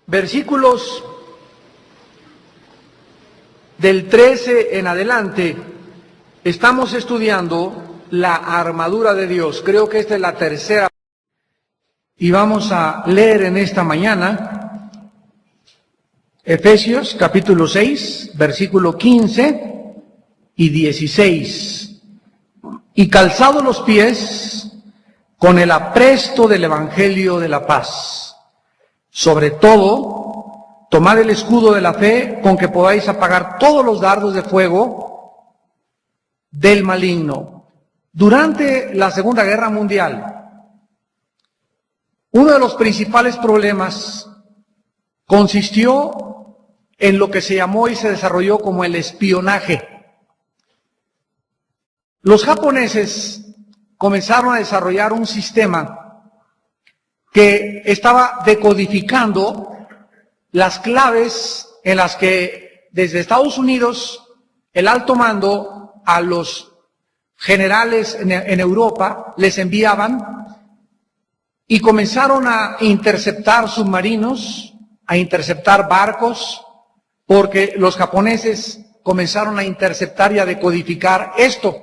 Versículos del 13 en adelante, estamos estudiando la armadura de Dios. Creo que esta es la tercera. Y vamos a leer en esta mañana Efesios capítulo 6, versículo 15 y 16. Y calzados los pies con el apresto del Evangelio de la paz. Sobre todo, tomad el escudo de la fe con que podáis apagar todos los dardos de fuego del maligno. Durante la Segunda Guerra Mundial, uno de los principales problemas consistió en lo que se llamó y se desarrolló como el espionaje. Los japoneses comenzaron a desarrollar un sistema que estaba decodificando las claves en las que desde Estados Unidos el alto mando a los generales en Europa les enviaban, y comenzaron a interceptar submarinos, a interceptar barcos, porque los japoneses comenzaron a interceptar y a decodificar esto.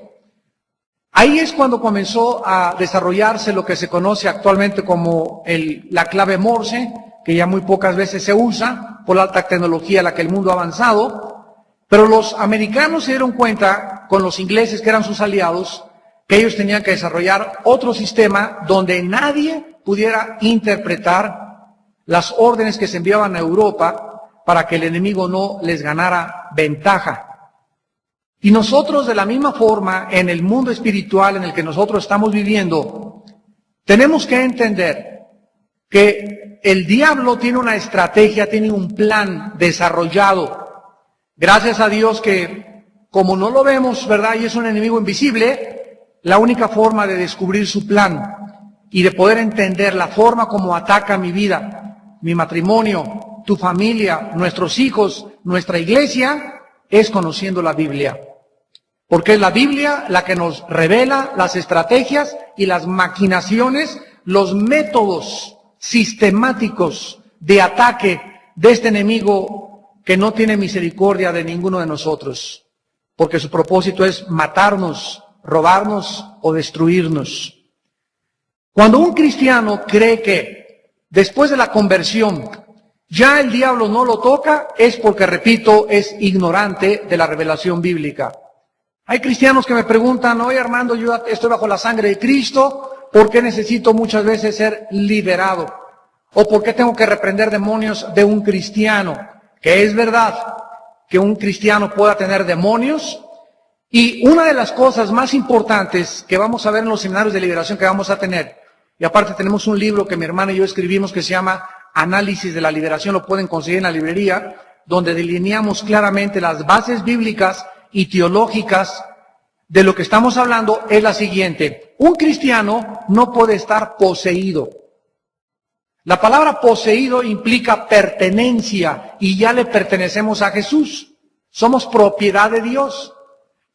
Ahí es cuando comenzó a desarrollarse lo que se conoce actualmente como la clave Morse, que ya muy pocas veces se usa por la alta tecnología a la que el mundo ha avanzado, pero los americanos se dieron cuenta, con los ingleses que eran sus aliados, que ellos tenían que desarrollar otro sistema donde nadie pudiera interpretar las órdenes que se enviaban a Europa para que el enemigo no les ganara ventaja. Y nosotros, de la misma forma, en el mundo espiritual en el que nosotros estamos viviendo, tenemos que entender que el diablo tiene una estrategia, tiene un plan desarrollado. Gracias a Dios que, como no lo vemos, ¿verdad?, y es un enemigo invisible, la única forma de descubrir su plan y de poder entender la forma como ataca mi vida, mi matrimonio, tu familia, nuestros hijos, nuestra iglesia, es conociendo la Biblia. Porque es la Biblia la que nos revela las estrategias y las maquinaciones, los métodos sistemáticos de ataque de este enemigo que no tiene misericordia de ninguno de nosotros. Porque su propósito es matarnos, robarnos o destruirnos. Cuando un cristiano cree que después de la conversión ya el diablo no lo toca, es porque, repito, es ignorante de la revelación bíblica. Hay cristianos que me preguntan: oye, Armando, yo estoy bajo la sangre de Cristo, ¿por qué necesito muchas veces ser liberado? ¿O por qué tengo que reprender demonios de un cristiano? Que es verdad que un cristiano pueda tener demonios. Y una de las cosas más importantes que vamos a ver en los seminarios de liberación que vamos a tener, y aparte tenemos un libro que mi hermana y yo escribimos que se llama Análisis de la Liberación, lo pueden conseguir en la librería, donde delineamos claramente las bases bíblicas y teológicas de lo que estamos hablando, es la siguiente: un cristiano no puede estar poseído. La palabra poseído implica pertenencia, y ya le pertenecemos a Jesús. Somos propiedad de Dios.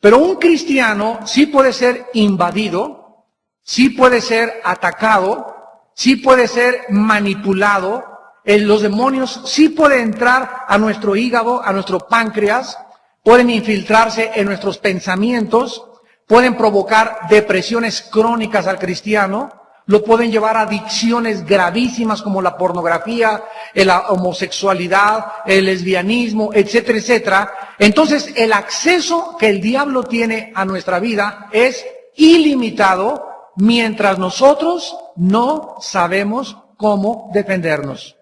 Pero un cristiano sí puede ser invadido, sí puede ser atacado, sí puede ser manipulado. Los demonios sí pueden entrar a nuestro hígado, a nuestro páncreas, pueden infiltrarse en nuestros pensamientos, pueden provocar depresiones crónicas al cristiano, lo pueden llevar a adicciones gravísimas como la pornografía, la homosexualidad, el lesbianismo, etcétera, etcétera. Entonces, el acceso que el diablo tiene a nuestra vida es ilimitado mientras nosotros no sabemos cómo defendernos.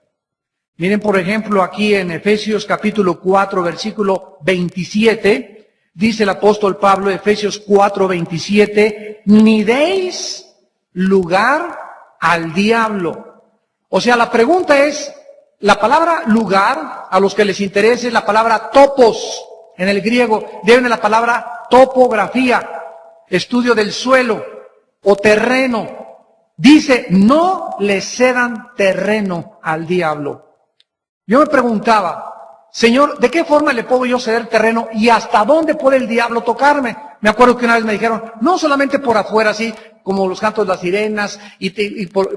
Miren, por ejemplo, aquí en Efesios capítulo 4, versículo 27, dice el apóstol Pablo, Efesios 4, 27, ni deis lugar al diablo. O sea, la pregunta es, la palabra lugar, a los que les interese, la palabra topos, en el griego, viene la palabra topografía, estudio del suelo o terreno. Dice, no le cedan terreno al diablo. Yo me preguntaba, Señor, ¿de qué forma le puedo yo ceder terreno y hasta dónde puede el diablo tocarme? Me acuerdo que una vez me dijeron, no solamente por afuera, así como los cantos de las sirenas,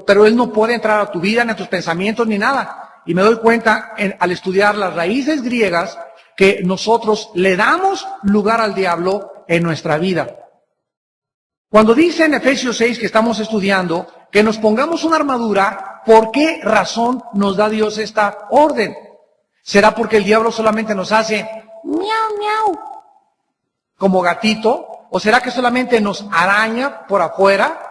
pero él no puede entrar a tu vida, ni a tus pensamientos, ni nada. y me doy cuenta al estudiar las raíces griegas que nosotros le damos lugar al diablo en nuestra vida. Cuando dice en Efesios 6 que estamos estudiando que nos pongamos una armadura, ¿por qué razón nos da Dios esta orden? ¿Será porque el diablo solamente nos hace miau, miau, como gatito? ¿O será que solamente nos araña por afuera?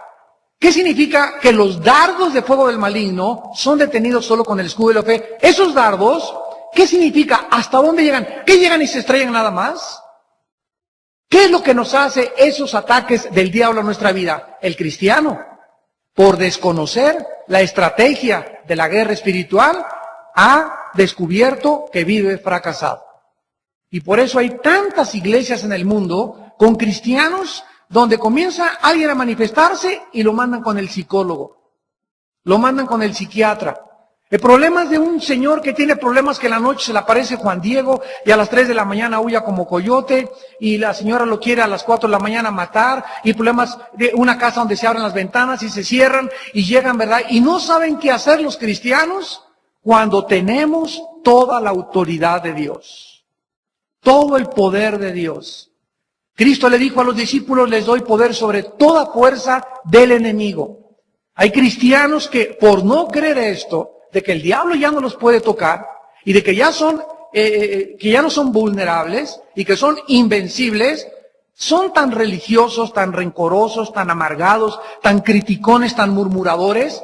¿Qué significa que los dardos de fuego del maligno son detenidos solo con el escudo de la fe? Esos dardos, ¿qué significa? ¿Hasta dónde llegan? ¿Qué llegan y se estrellan nada más? ¿Qué es lo que nos hace esos ataques del diablo a nuestra vida? El cristiano, por desconocer la estrategia de la guerra espiritual, ha descubierto que vive fracasado. Y por eso hay tantas iglesias en el mundo con cristianos donde comienza alguien a manifestarse y lo mandan con el psicólogo, lo mandan con el psiquiatra. El problema es de un señor que tiene problemas que en la noche se le aparece Juan Diego y a las 3 de la mañana huya como coyote y la señora lo quiere a las 4 de la mañana matar, y problemas de una casa donde se abren las ventanas y se cierran y llegan, ¿verdad? Y no saben qué hacer los cristianos cuando tenemos toda la autoridad de Dios, todo el poder de Dios. Cristo le dijo a los discípulos: les doy poder sobre toda fuerza del enemigo. Hay cristianos que por no creer esto, de que el diablo ya no los puede tocar y de que ya no son vulnerables y que son invencibles, son tan religiosos, tan rencorosos, tan amargados, tan criticones, tan murmuradores,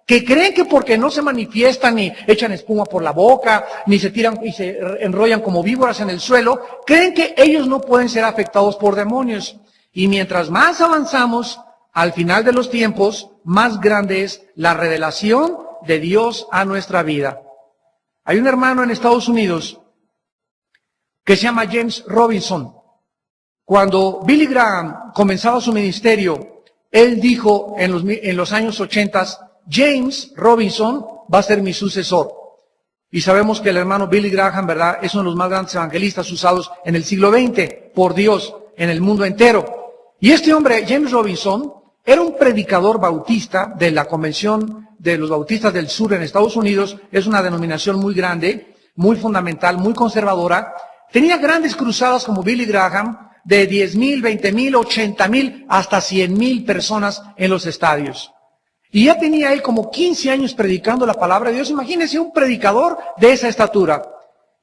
que creen que porque no se manifiestan ni echan espuma por la boca, ni se tiran y se enrollan como víboras en el suelo, creen que ellos no pueden ser afectados por demonios. Y mientras más avanzamos, al final de los tiempos, más grande es la revelación de Dios a nuestra vida. Hay un hermano en Estados Unidos que se llama James Robinson. Cuando Billy Graham comenzaba su ministerio, él dijo en los años 80, James Robinson va a ser mi sucesor. Y sabemos que el hermano Billy Graham, ¿verdad?, es uno de los más grandes evangelistas usados en el siglo XX por Dios en el mundo entero. Y este hombre, James Robinson, era un predicador bautista de la Convención de los Bautistas del Sur en Estados Unidos. Es una denominación muy grande, muy fundamental, muy conservadora. Tenía grandes cruzadas como Billy Graham, de 10,000, 20,000, 80,000, hasta 100,000 personas en los estadios. Y ya tenía él como 15 años predicando la palabra de Dios. Imagínense un predicador de esa estatura.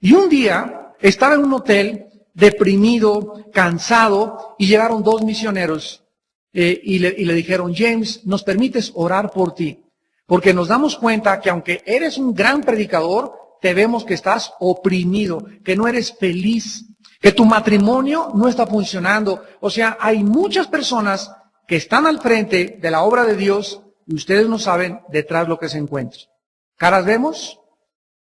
Y un día estaba en un hotel, deprimido, cansado, y llegaron 2 misioneros. Y le dijeron: James, ¿nos permites orar por ti? Porque nos damos cuenta que aunque eres un gran predicador, te vemos que estás oprimido, que no eres feliz, que tu matrimonio no está funcionando. O sea, hay muchas personas que están al frente de la obra de Dios y ustedes no saben detrás lo que se encuentra. Caras vemos,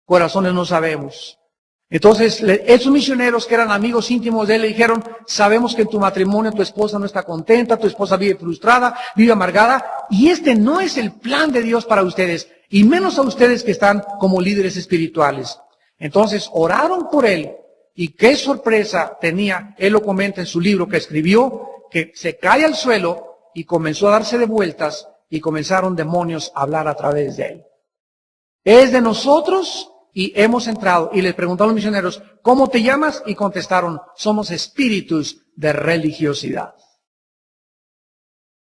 corazones no sabemos. Entonces, esos misioneros que eran amigos íntimos de él le dijeron: sabemos que en tu matrimonio tu esposa no está contenta, tu esposa vive frustrada, vive amargada, y este no es el plan de Dios para ustedes, y menos a ustedes que están como líderes espirituales. Entonces, oraron por él, y qué sorpresa tenía. Él lo comenta en su libro que escribió, que se cae al suelo y comenzó a darse de vueltas, y comenzaron demonios a hablar a través de él. Es de nosotros. Y hemos entrado y les preguntaron a los misioneros: ¿cómo te llamas? Y contestaron: somos espíritus de religiosidad.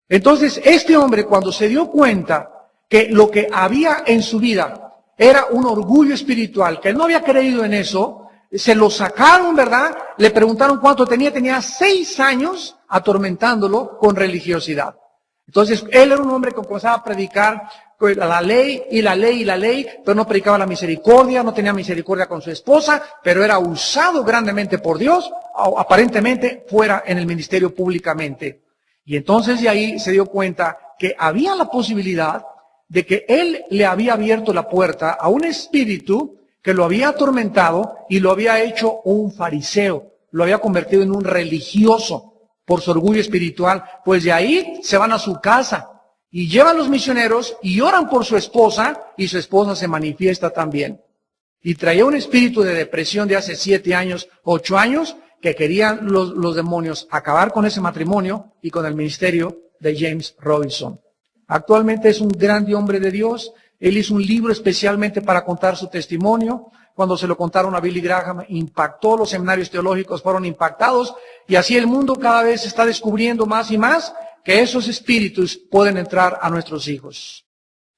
Entonces, este hombre, cuando se dio cuenta que lo que había en su vida era un orgullo espiritual, que él no había creído en eso, se lo sacaron, ¿verdad? Le preguntaron cuánto tenía. Tenía 6 años atormentándolo con religiosidad. Entonces, él era un hombre que comenzaba a predicar la ley y la ley y la ley, pero no predicaba la misericordia, no tenía misericordia con su esposa, pero era usado grandemente por Dios, aparentemente fuera en el ministerio públicamente. Y entonces de ahí se dio cuenta que había la posibilidad de que él le había abierto la puerta a un espíritu que lo había atormentado y lo había hecho un fariseo, lo había convertido en un religioso por su orgullo espiritual. Pues de ahí se van a su casa y llevan los misioneros y oran por su esposa, y su esposa se manifiesta también. Y traía un espíritu de depresión de hace 7 años, 8 años, que querían los demonios acabar con ese matrimonio y con el ministerio de James Robinson. Actualmente es un grande hombre de Dios, Él hizo un libro especialmente para contar su testimonio. Cuando se lo contaron a Billy Graham, impactó, los seminarios teológicos fueron impactados, y así el mundo cada vez está descubriendo más y más que esos espíritus pueden entrar a nuestros hijos,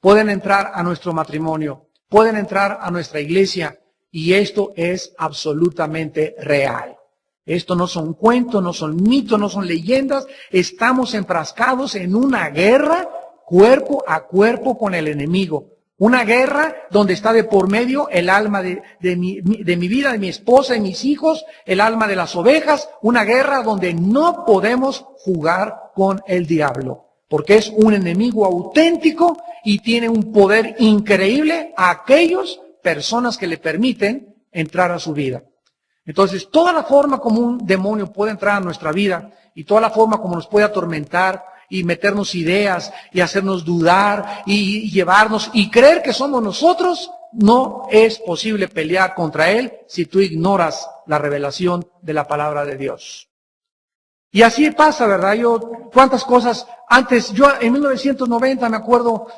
pueden entrar a nuestro matrimonio, pueden entrar a nuestra iglesia, y esto es absolutamente real. Esto no son cuentos, no son mitos, no son leyendas. Estamos enfrascados en una guerra cuerpo a cuerpo con el enemigo. Una guerra donde está de por medio el alma de mi vida, de mi esposa y mis hijos, el alma de las ovejas. Una guerra donde no podemos jugar con el diablo, porque es un enemigo auténtico y tiene un poder increíble a aquellas personas que le permiten entrar a su vida. Entonces, toda la forma como un demonio puede entrar a nuestra vida y toda la forma como nos puede atormentar y meternos ideas y hacernos dudar y llevarnos y creer que somos nosotros, no es posible pelear contra él si tú ignoras la revelación de la palabra de Dios. Y así pasa, ¿verdad? Cuántas cosas antes, yo en 1990 me acuerdo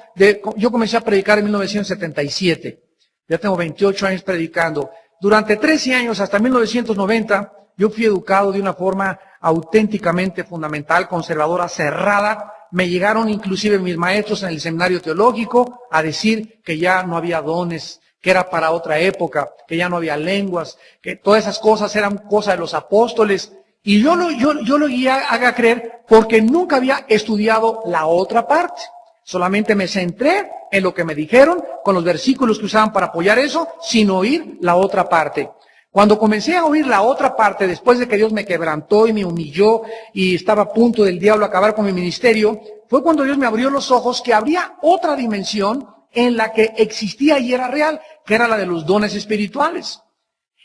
yo comencé a predicar en 1977. Ya tengo 28 años predicando. Durante 13 años, hasta 1990, yo fui educado de una forma auténticamente fundamental, conservadora, cerrada. Me llegaron inclusive mis maestros en el seminario teológico a decir que ya no había dones, que era para otra época, que ya no había lenguas, que todas esas cosas eran cosas de los apóstoles. Y yo lo haga creer porque nunca había estudiado la otra parte. Solamente me centré en lo que me dijeron, con los versículos que usaban para apoyar eso, sin oír la otra parte. Cuando comencé a oír la otra parte, después de que Dios me quebrantó y me humilló y estaba a punto del diablo acabar con mi ministerio, fue cuando Dios me abrió los ojos que habría otra dimensión en la que existía y era real, que era la de los dones espirituales.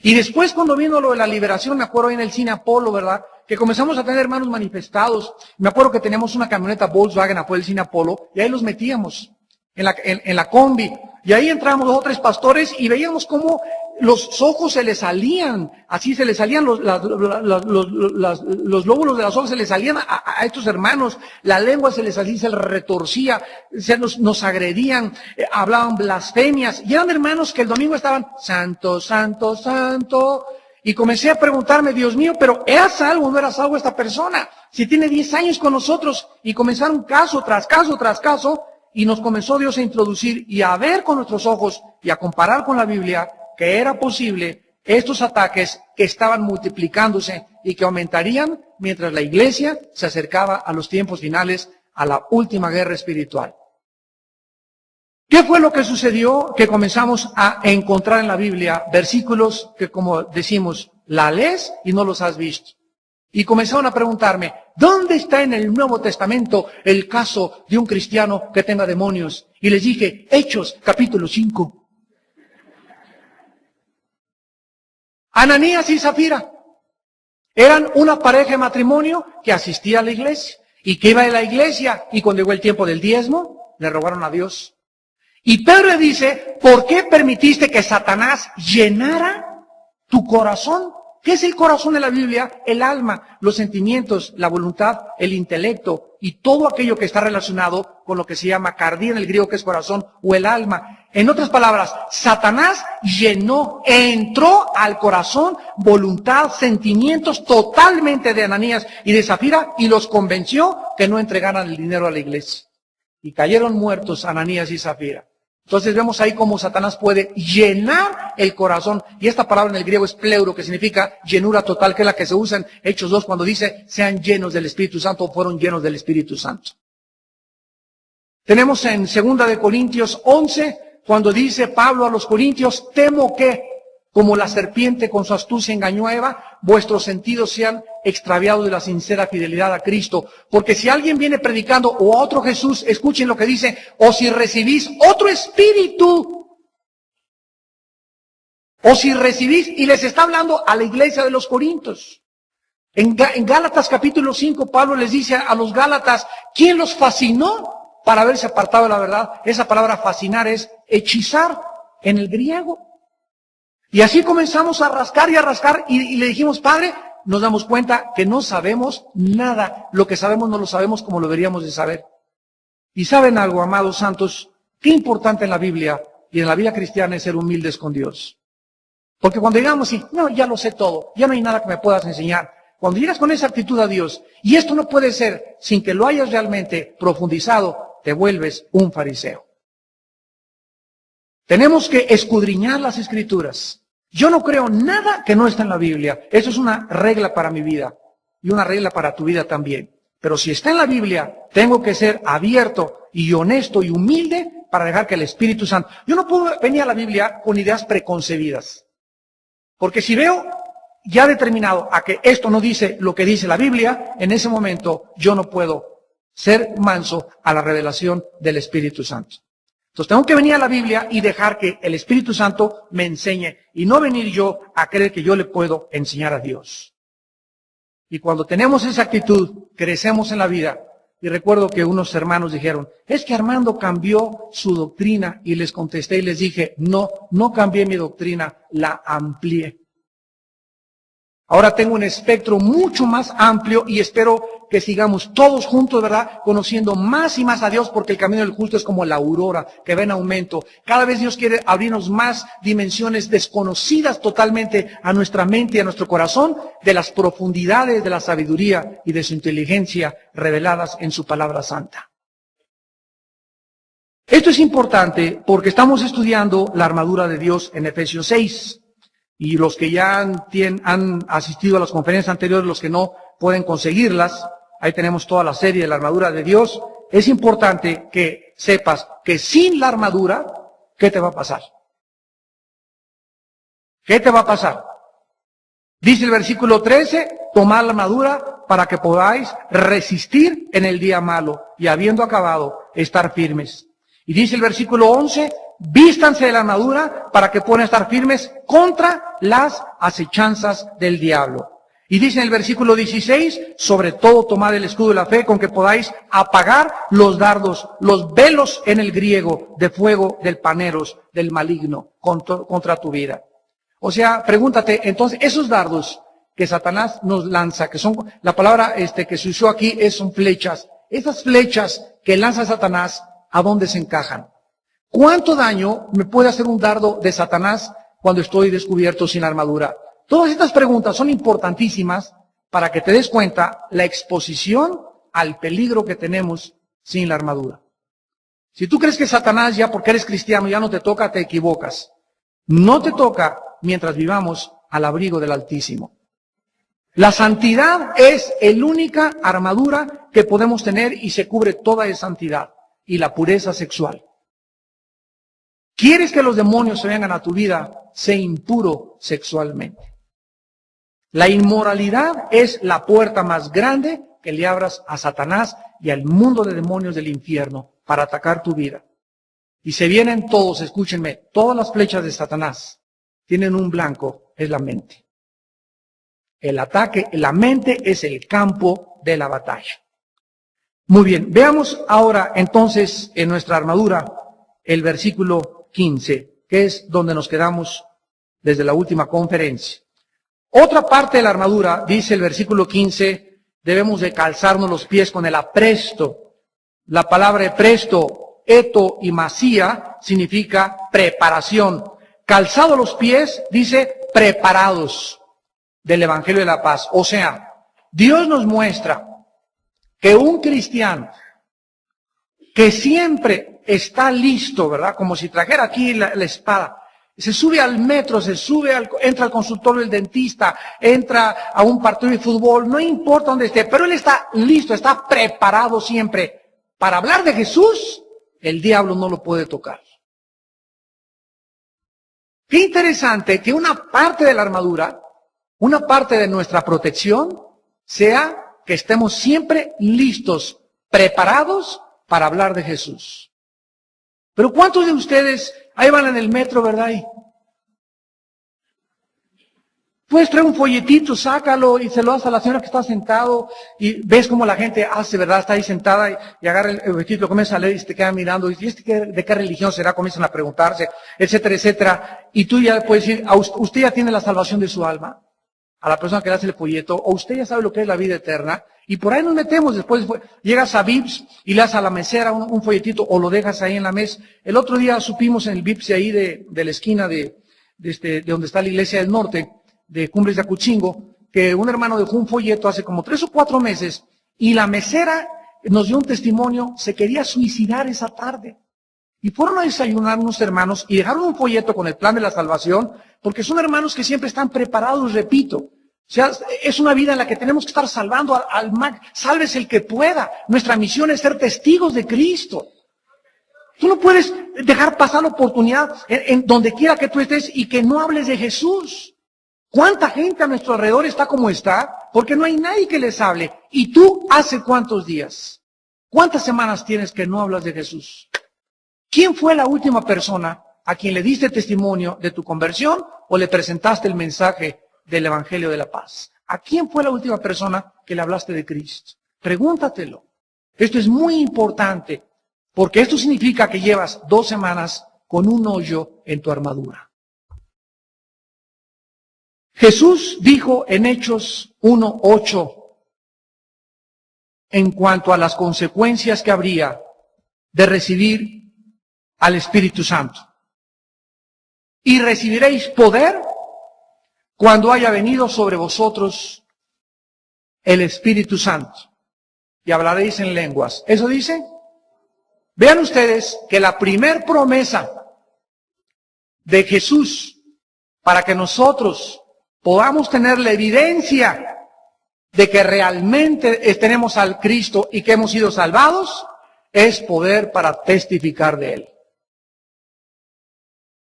Y después cuando vino lo de la liberación, me acuerdo en el cine Apolo, ¿verdad?, que comenzamos a tener hermanos manifestados. Me acuerdo que teníamos una camioneta Volkswagen afuera del cine Apolo, y ahí los metíamos en la combi. Y ahí entramos 2 o 3 pastores y veíamos cómo los ojos se les salían, así se les salían los lóbulos de las ojos, se les salían a estos hermanos, la lengua se les salía, se les retorcía, nos agredían, hablaban blasfemias, y eran hermanos que el domingo estaban, santo, santo, santo, y comencé a preguntarme, Dios mío, pero ¿era salvo o no era salvo esta persona? Si tiene 10 años con nosotros, y comenzaron caso tras caso tras caso, y nos comenzó Dios a introducir y a ver con nuestros ojos y a comparar con la Biblia que era posible estos ataques que estaban multiplicándose y que aumentarían mientras la iglesia se acercaba a los tiempos finales, a la última guerra espiritual. ¿Qué fue lo que sucedió? Que comenzamos a encontrar en la Biblia versículos que, como decimos, la lees y no los has visto. Y comenzaron a preguntarme, ¿dónde está en el Nuevo Testamento el caso de un cristiano que tenga demonios? Y les dije, Hechos, capítulo 5. Ananías y Zafira eran una pareja de matrimonio que asistía a la iglesia y que iba a la iglesia, y cuando llegó el tiempo del diezmo, le rogaron a Dios. Y Pedro le dice, ¿por qué permitiste que Satanás llenara tu corazón? ¿Qué es el corazón de la Biblia? El alma, los sentimientos, la voluntad, el intelecto y todo aquello que está relacionado con lo que se llama cardia en el griego, que es corazón, o el alma. En otras palabras, Satanás entró al corazón, voluntad, sentimientos totalmente de Ananías y de Zafira, y los convenció que no entregaran el dinero a la iglesia. Y cayeron muertos Ananías y Zafira. Entonces vemos ahí cómo Satanás puede llenar el corazón. Y esta palabra en el griego es pleuro, que significa llenura total, que es la que se usa en Hechos 2 cuando dice, sean llenos del Espíritu Santo, o fueron llenos del Espíritu Santo. Tenemos en 2 de Corintios 11, cuando dice Pablo a los Corintios, temo que, como la serpiente con su astucia engañó a Eva, vuestros sentidos sean extraviados de la sincera fidelidad a Cristo. Porque si alguien viene predicando o a otro Jesús, escuchen lo que dice, o si recibís otro espíritu, o si recibís, y les está hablando a la iglesia de los Corintios. En Gálatas capítulo 5, Pablo les dice a los Gálatas, ¿quién los fascinó para haberse apartado de la verdad? Esa palabra fascinar es hechizar en el griego. Y así comenzamos a rascar y le dijimos, Padre, nos damos cuenta que no sabemos nada. Lo que sabemos no lo sabemos como lo deberíamos de saber. Y saben algo, amados santos, Qué importante en la Biblia y en la vida cristiana es ser humildes con Dios. Porque cuando digamos, no, ya lo sé todo, ya no hay nada que me puedas enseñar. Cuando llegas con esa actitud a Dios, y esto no puede ser sin que lo hayas realmente profundizado, te vuelves un fariseo. Tenemos que escudriñar las Escrituras. Yo no creo nada que no está en la Biblia. Eso es una regla para mi vida y una regla para tu vida también. Pero si está en la Biblia, tengo que ser abierto y honesto y humilde para dejar que el Espíritu Santo... Yo no puedo venir a la Biblia con ideas preconcebidas. Porque si veo ya determinado a que esto no dice lo que dice la Biblia, en ese momento yo no puedo ser manso a la revelación del Espíritu Santo. Entonces tengo que venir a la Biblia y dejar que el Espíritu Santo me enseñe y no venir yo a creer que yo le puedo enseñar a Dios. Y cuando tenemos esa actitud, crecemos en la vida. Y recuerdo que unos hermanos dijeron, es que Armando cambió su doctrina. Y les contesté y les dije, no cambié mi doctrina, la amplié. Ahora tengo un espectro mucho más amplio y espero que sigamos todos juntos, ¿verdad? Conociendo más y más a Dios, porque el camino del justo es como la aurora que va en aumento. Cada vez Dios quiere abrirnos más dimensiones desconocidas totalmente a nuestra mente y a nuestro corazón de las profundidades de la sabiduría y de su inteligencia reveladas en su palabra santa. Esto es importante porque estamos estudiando la armadura de Dios en Efesios 6. Y los que ya han asistido a las conferencias anteriores, los que no pueden conseguirlas, ahí tenemos toda la serie de la armadura de Dios. Es importante que sepas que sin la armadura, ¿qué te va a pasar? ¿Qué te va a pasar? Dice el versículo 13, tomad la armadura para que podáis resistir en el día malo y habiendo acabado, estar firmes. Y dice el versículo 11, vístanse de la armadura para que puedan estar firmes contra las acechanzas del diablo. Y dice en el versículo 16, sobre todo tomad el escudo de la fe con que podáis apagar los dardos, los velos en el griego de fuego del paneros, del maligno contra tu vida. O sea, pregúntate, entonces, esos dardos que Satanás nos lanza, que son, la palabra que se usó aquí son flechas. Esas flechas que lanza Satanás, ¿a dónde se encajan? ¿Cuánto daño me puede hacer un dardo de Satanás cuando estoy descubierto sin armadura? Todas estas preguntas son importantísimas para que te des cuenta la exposición al peligro que tenemos sin la armadura. Si tú crees que Satanás ya porque eres cristiano ya no te toca, te equivocas. No te toca mientras vivamos al abrigo del Altísimo. La santidad es la única armadura que podemos tener y se cubre toda de santidad y la pureza sexual. ¿Quieres que los demonios se vengan a tu vida? Sé impuro sexualmente. La inmoralidad es la puerta más grande que le abras a Satanás y al mundo de demonios del infierno para atacar tu vida. Y se vienen todos, escúchenme, todas las flechas de Satanás tienen un blanco, es la mente. El ataque, la mente es el campo de la batalla. Muy bien, veamos ahora entonces en nuestra armadura el versículo 15, que es donde nos quedamos desde la última conferencia. Otra parte de la armadura, dice el versículo 15, debemos de calzarnos los pies con el apresto. La palabra presto, eto y masía significa preparación. Calzado los pies, dice preparados del Evangelio de la Paz. O sea, Dios nos muestra que un cristiano que siempre está listo, ¿verdad? Como si trajera aquí la espada. Se sube al metro, entra al consultorio del dentista, entra a un partido de fútbol, no importa dónde esté, pero él está listo, está preparado siempre. Para hablar de Jesús, el diablo no lo puede tocar. Qué interesante que una parte de la armadura, una parte de nuestra protección, sea que estemos siempre listos, preparados para hablar de Jesús. Pero ¿cuántos de ustedes ahí van en el metro, verdad? Puedes traer un folletito, sácalo y se lo das a la señora que está sentado y ves cómo la gente hace, ¿verdad? Está ahí sentada y agarra el folletito, comienza a leer y se te queda mirando. ¿Y de qué religión será? Comienzan a preguntarse, etcétera, etcétera. Y tú ya puedes decir, ¿usted ya tiene la salvación de su alma? a la persona que le hace el folleto, o usted ya sabe lo que es la vida eterna, y por ahí nos metemos, después llegas a Vips y le das a la mesera un folletito, o lo dejas ahí en la mesa. El otro día supimos en el Vips de ahí de la esquina de donde está la iglesia del norte, de Cumbres de Acuchingo, que un hermano dejó un folleto hace como 3 o 4 meses, y la mesera nos dio un testimonio, se quería suicidar esa tarde. Y fueron a desayunar unos hermanos y dejaron un folleto con el plan de la salvación, porque son hermanos que siempre están preparados, repito. O sea, es una vida en la que tenemos que estar salvando al mal, sálvese el que pueda. Nuestra misión es ser testigos de Cristo. Tú no puedes dejar pasar la oportunidad en donde quiera que tú estés y que no hables de Jesús. ¿Cuánta gente a nuestro alrededor está como está? Porque no hay nadie que les hable. ¿Y tú hace cuántos días? ¿Cuántas semanas tienes que no hablas de Jesús? ¿Quién fue la última persona a quien le diste testimonio de tu conversión o le presentaste el mensaje del Evangelio de la Paz? ¿A quién fue la última persona que le hablaste de Cristo? Pregúntatelo. Esto es muy importante porque esto significa que llevas 2 semanas con un hoyo en tu armadura. Jesús dijo en Hechos 1:8 en cuanto a las consecuencias que habría de recibir al Espíritu Santo. Y recibiréis poder cuando haya venido sobre vosotros el Espíritu Santo. Y hablaréis en lenguas. ¿Eso dice? Vean ustedes que la primer promesa de Jesús para que nosotros podamos tener la evidencia de que realmente tenemos al Cristo y que hemos sido salvados, es poder para testificar de Él.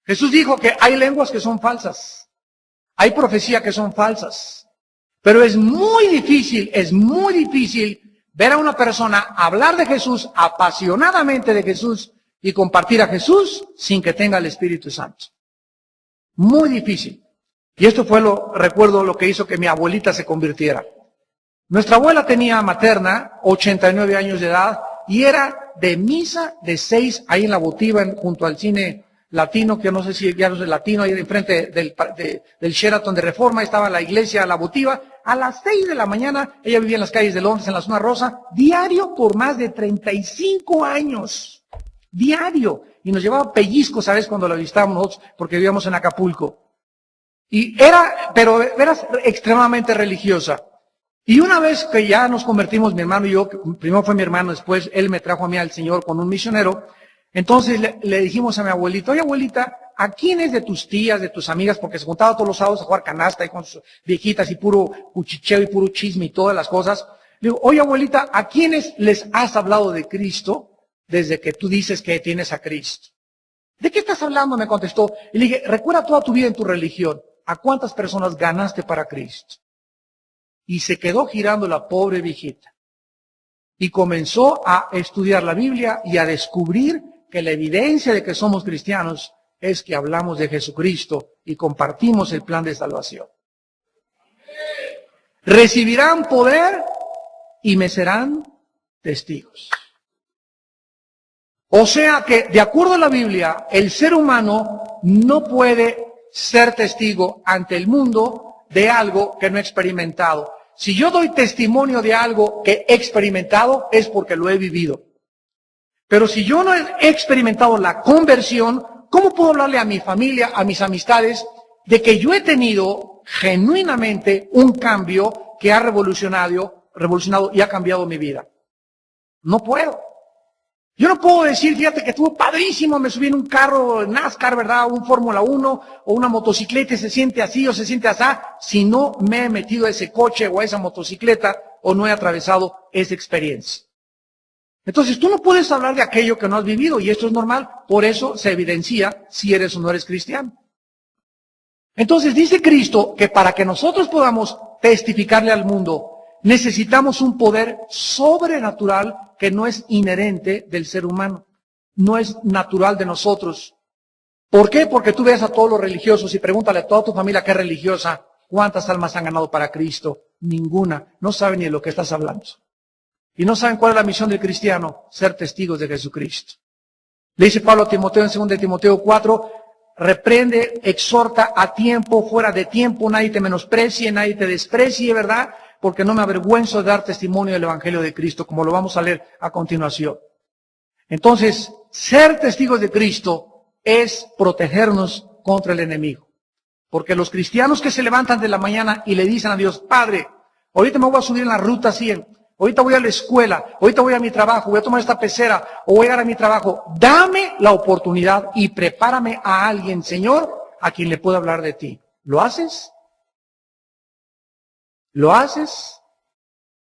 Jesús dijo que hay lenguas que son falsas, hay profecías que son falsas, pero es muy difícil ver a una persona hablar de Jesús, apasionadamente de Jesús y compartir a Jesús sin que tenga el Espíritu Santo. Muy difícil. Y esto fue recuerdo lo que hizo que mi abuelita se convirtiera. Nuestra abuela tenía materna, 89 años de edad, y era de misa de 6 ahí en la Votiva, junto al cine latino, que no sé si ya no es latino, ahí enfrente del Sheraton de Reforma, estaba la iglesia, la Votiva. A las 6 de la mañana, ella vivía en las calles de Londres, en la zona rosa, diario por más de 35 años. Diario. Y nos llevaba pellizcos, ¿sabes? Cuando la visitábamos nosotros, porque vivíamos en Acapulco. Y era extremadamente religiosa. Y una vez que ya nos convertimos, mi hermano y yo, primero fue mi hermano, después él me trajo a mí al Señor con un misionero, entonces le dijimos a mi abuelita, oye abuelita, ¿a quiénes de tus tías, de tus amigas, porque se juntaba todos los sábados a jugar canasta y con sus viejitas y puro cuchicheo y puro chisme y todas las cosas? Le digo, oye abuelita, ¿a quiénes les has hablado de Cristo desde que tú dices que tienes a Cristo? ¿De qué estás hablando? Me contestó. Y le dije, recuerda toda tu vida en tu religión. ¿A cuántas personas ganaste para Cristo? Y se quedó girando la pobre viejita. Y comenzó a estudiar la Biblia y a descubrir que la evidencia de que somos cristianos es que hablamos de Jesucristo y compartimos el plan de salvación. Recibirán poder y me serán testigos. O sea que, de acuerdo a la Biblia, el ser humano no puede ser testigo ante el mundo de algo que no ha experimentado. Si yo doy testimonio de algo que he experimentado, es porque lo he vivido. Pero si yo no he experimentado la conversión, ¿cómo puedo hablarle a mi familia, a mis amistades, de que yo he tenido genuinamente un cambio que ha revolucionado y ha cambiado mi vida? No puedo. Yo no puedo decir, fíjate que estuvo padrísimo, me subí en un carro NASCAR, ¿verdad? Un Fórmula 1 o una motocicleta y se siente así o se siente así, si no me he metido a ese coche o a esa motocicleta o no he atravesado esa experiencia. Entonces tú no puedes hablar de aquello que no has vivido y esto es normal, por eso se evidencia si eres o no eres cristiano. Entonces dice Cristo que para que nosotros podamos testificarle al mundo, necesitamos un poder sobrenatural que no es inherente del ser humano, no es natural de nosotros. ¿Por qué? Porque tú ves a todos los religiosos y pregúntale a toda tu familia que es religiosa, ¿cuántas almas han ganado para Cristo? Ninguna, no saben ni de lo que estás hablando. Y no saben cuál es la misión del cristiano, ser testigos de Jesucristo. Le dice Pablo a Timoteo en 2 Timoteo 4, reprende, exhorta a tiempo, fuera de tiempo, nadie te menosprecie, nadie te desprecie, ¿verdad? Porque no me avergüenzo de dar testimonio del Evangelio de Cristo, como lo vamos a leer a continuación. Entonces, ser testigos de Cristo es protegernos contra el enemigo. Porque los cristianos que se levantan de la mañana y le dicen a Dios, Padre, ahorita me voy a subir en la ruta 100, ahorita voy a la escuela, ahorita voy a mi trabajo, voy a tomar esta pecera o voy a llegar a mi trabajo, dame la oportunidad y prepárame a alguien, Señor, a quien le pueda hablar de ti. ¿Lo haces? ¿Lo haces?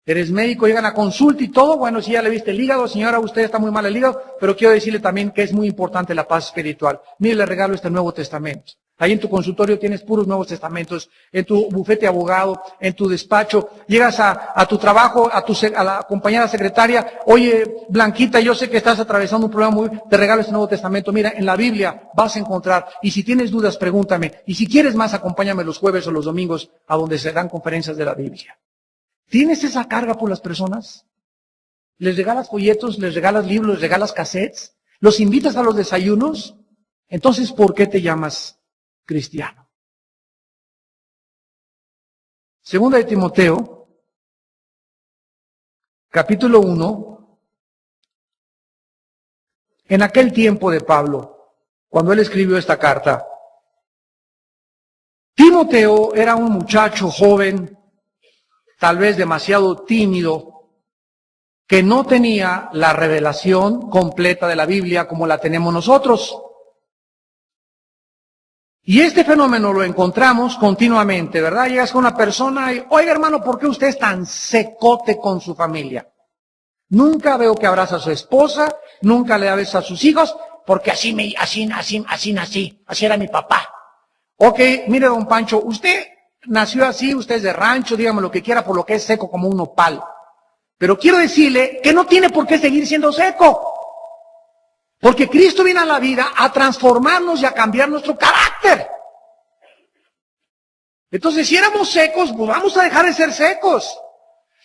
Eres médico, llegan a consulta y todo, bueno, si ya le viste el hígado, señora, usted está muy mal el hígado, pero quiero decirle también que es muy importante la paz espiritual. Mire, le regalo este Nuevo Testamento. Ahí en tu consultorio tienes puros Nuevos Testamentos, en tu bufete de abogado, en tu despacho, llegas a tu trabajo, a la compañera secretaria, oye, Blanquita, yo sé que estás atravesando un problema te regalo este Nuevo Testamento, mira, en la Biblia vas a encontrar, y si tienes dudas, pregúntame, y si quieres más, acompáñame los jueves o los domingos a donde se dan conferencias de la Biblia. ¿Tienes esa carga por las personas? ¿Les regalas folletos, les regalas libros, les regalas cassettes? ¿Los invitas a los desayunos? Entonces, ¿por qué te llamas cristiano? Segunda de Timoteo, capítulo 1. En aquel tiempo de Pablo, cuando él escribió esta carta, Timoteo era un muchacho joven, tal vez demasiado tímido, que no tenía la revelación completa de la Biblia como la tenemos nosotros. Y este fenómeno lo encontramos continuamente, ¿verdad? Llegas con una persona y, oiga hermano, ¿por qué usted es tan secote con su familia? Nunca veo que abraza a su esposa, nunca le besa a sus hijos, porque así nací, así era mi papá. Ok, mire don Pancho, usted nació así, usted es de rancho, dígame lo que quiera, por lo que es seco como un nopal. Pero quiero decirle que no tiene por qué seguir siendo seco. Porque Cristo viene a la vida a transformarnos y a cambiar nuestro carácter. Entonces, si éramos secos, pues vamos a dejar de ser secos.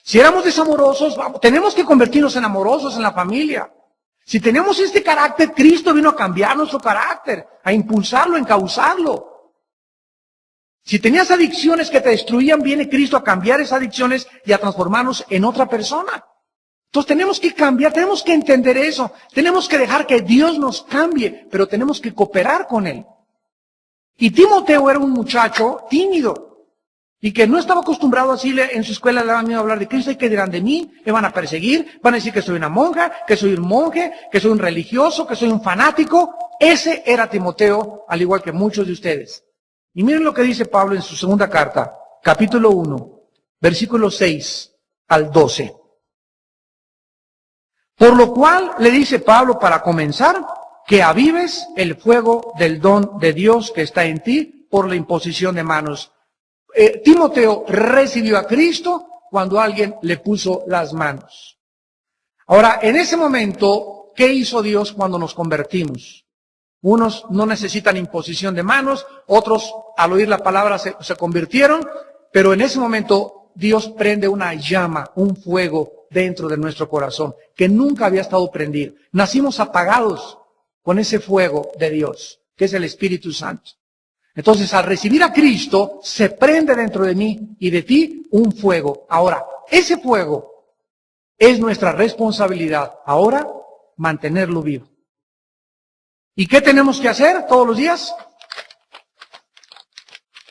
Si éramos desamorosos, tenemos que convertirnos en amorosos en la familia. Si tenemos este carácter, Cristo vino a cambiar nuestro carácter, a impulsarlo, a encauzarlo. Si tenías adicciones que te destruían, viene Cristo a cambiar esas adicciones y a transformarnos en otra persona. Entonces tenemos que cambiar, tenemos que entender eso, tenemos que dejar que Dios nos cambie, pero tenemos que cooperar con Él. Y Timoteo era un muchacho tímido y que no estaba acostumbrado así en su escuela, le daban miedo a hablar de Cristo. ¿Y qué dirán de mí? ¿Me van a perseguir? ¿Van a decir que soy una monja, que soy un monje, que soy un religioso, que soy un fanático? Ese era Timoteo, al igual que muchos de ustedes. Y miren lo que dice Pablo en su segunda carta, capítulo 1, versículos 6 al 12. Por lo cual le dice Pablo para comenzar, que avives el fuego del don de Dios que está en ti por la imposición de manos. Timoteo recibió a Cristo cuando alguien le puso las manos. Ahora, en ese momento, ¿qué hizo Dios cuando nos convertimos? Unos no necesitan imposición de manos, otros al oír la palabra se convirtieron, pero en ese momento Dios prende una llama, un fuego dentro de nuestro corazón, que nunca había estado prendido. Nacimos apagados con ese fuego de Dios, que es el Espíritu Santo. Entonces, al recibir a Cristo, se prende dentro de mí y de ti un fuego. Ahora, ese fuego es nuestra responsabilidad. Ahora, mantenerlo vivo. ¿Y qué tenemos que hacer todos los días?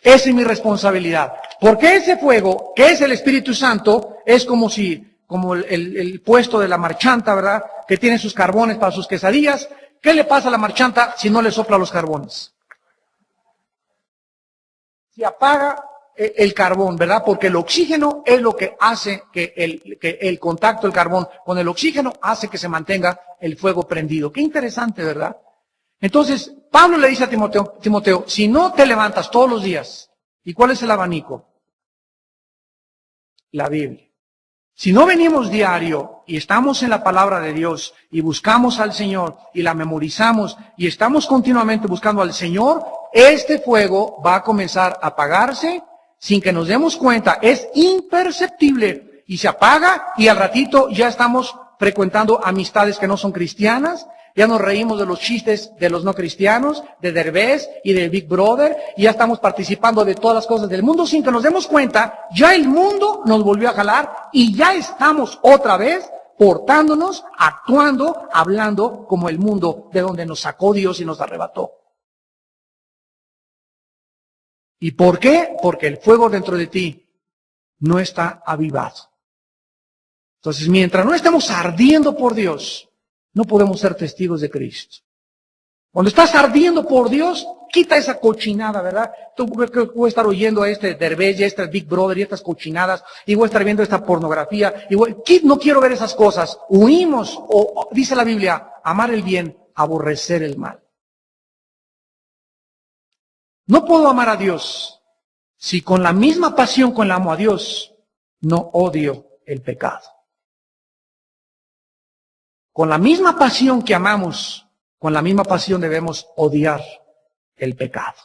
Esa es mi responsabilidad. Porque ese fuego, que es el Espíritu Santo, es como el puesto de la marchanta, ¿verdad? Que tiene sus carbones para sus quesadillas. ¿Qué le pasa a la marchanta si no le sopla los carbones? Se apaga el carbón, ¿verdad? Porque el oxígeno es lo que hace que el contacto del carbón con el oxígeno hace que se mantenga el fuego prendido. Qué interesante, ¿verdad? Entonces, Pablo le dice a Timoteo, si no te levantas todos los días, ¿y cuál es el abanico? La Biblia. Si no venimos diario y estamos en la palabra de Dios y buscamos al Señor y la memorizamos y estamos continuamente buscando al Señor, este fuego va a comenzar a apagarse sin que nos demos cuenta. Es imperceptible y se apaga y al ratito ya estamos frecuentando amistades que no son cristianas, Ya nos reímos de los chistes de los no cristianos, de Derbez y de Big Brother, y ya estamos participando de todas las cosas del mundo sin que nos demos cuenta. Ya el mundo nos volvió a jalar y ya estamos otra vez portándonos, actuando, hablando como el mundo de donde nos sacó Dios y nos arrebató. ¿Y por qué? Porque el fuego dentro de ti no está avivado. Entonces, mientras no estemos ardiendo por Dios, no podemos ser testigos de Cristo. Cuando estás ardiendo por Dios, quita esa cochinada, ¿verdad? Tú voy a estar oyendo a este Derbez, a este Big Brother y estas cochinadas, y voy a estar viendo esta pornografía, no quiero ver esas cosas. Huimos, o dice la Biblia, amar el bien, aborrecer el mal. No puedo amar a Dios si con la misma pasión con la amo a Dios, no odio el pecado. Con la misma pasión que amamos, con la misma pasión debemos odiar el pecado.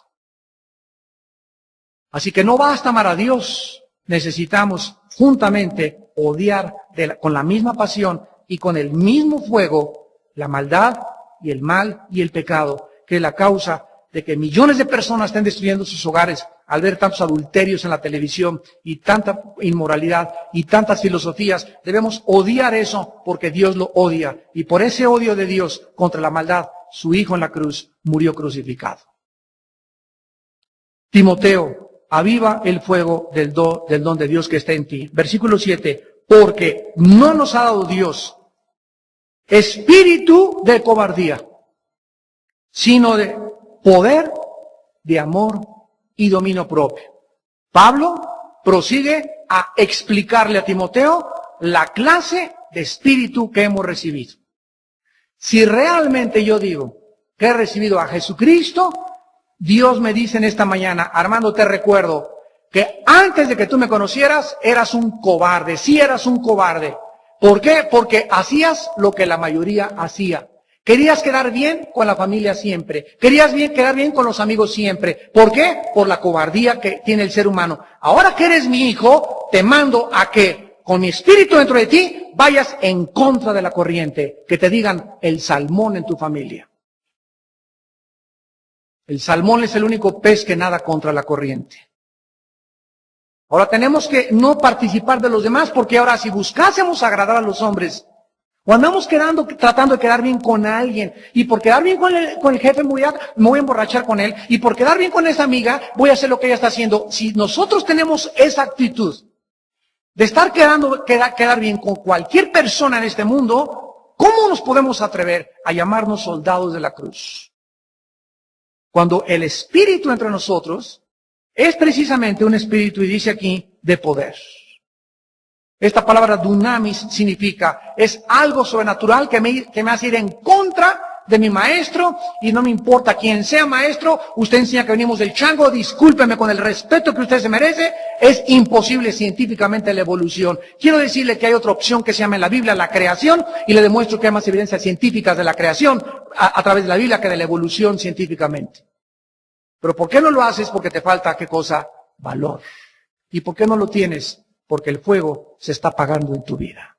Así que no basta amar a Dios, necesitamos juntamente odiar con la misma pasión y con el mismo fuego la maldad y el mal y el pecado, que es la causa de que millones de personas estén destruyendo sus hogares al ver tantos adulterios en la televisión y tanta inmoralidad y tantas filosofías. Debemos odiar eso porque Dios lo odia. Y por ese odio de Dios contra la maldad, su Hijo en la cruz murió crucificado. Timoteo, aviva el fuego del don de Dios que está en ti. Versículo 7, porque no nos ha dado Dios espíritu de cobardía, sino de poder, de amor y dominio propio. Pablo prosigue a explicarle a Timoteo la clase de espíritu que hemos recibido. Si realmente yo digo que he recibido a Jesucristo, Dios me dice en esta mañana, Armando, te recuerdo que antes de que tú me conocieras eras un cobarde, sí eras un cobarde. ¿Por qué? Porque hacías lo que la mayoría hacía. Querías quedar bien con la familia siempre. Querías quedar bien con los amigos siempre. ¿Por qué? Por la cobardía que tiene el ser humano. Ahora que eres mi hijo, te mando a que con mi espíritu dentro de ti vayas en contra de la corriente. Que te digan el salmón en tu familia. El salmón es el único pez que nada contra la corriente. Ahora tenemos que no participar de los demás, porque ahora si buscásemos agradar a los hombres, o andamos tratando de quedar bien con alguien, y por quedar bien con el jefe me voy a emborrachar con él, y por quedar bien con esa amiga voy a hacer lo que ella está haciendo. Si nosotros tenemos esa actitud de estar quedar bien con cualquier persona en este mundo, ¿cómo nos podemos atrever a llamarnos soldados de la cruz? Cuando el espíritu entre nosotros es precisamente un espíritu, y dice aquí, de poder. Esta palabra dunamis significa, es algo sobrenatural que me hace ir en contra de mi maestro, y no me importa quién sea maestro. Usted enseña que venimos del chango, discúlpeme, con el respeto que usted se merece, es imposible científicamente la evolución. Quiero decirle que hay otra opción que se llama en la Biblia la creación, y le demuestro que hay más evidencias científicas de la creación a través de la Biblia que de la evolución científicamente. Pero ¿por qué no lo haces? Porque te falta, ¿qué cosa? Valor. ¿Y por qué no lo tienes? Porque el fuego se está apagando en tu vida.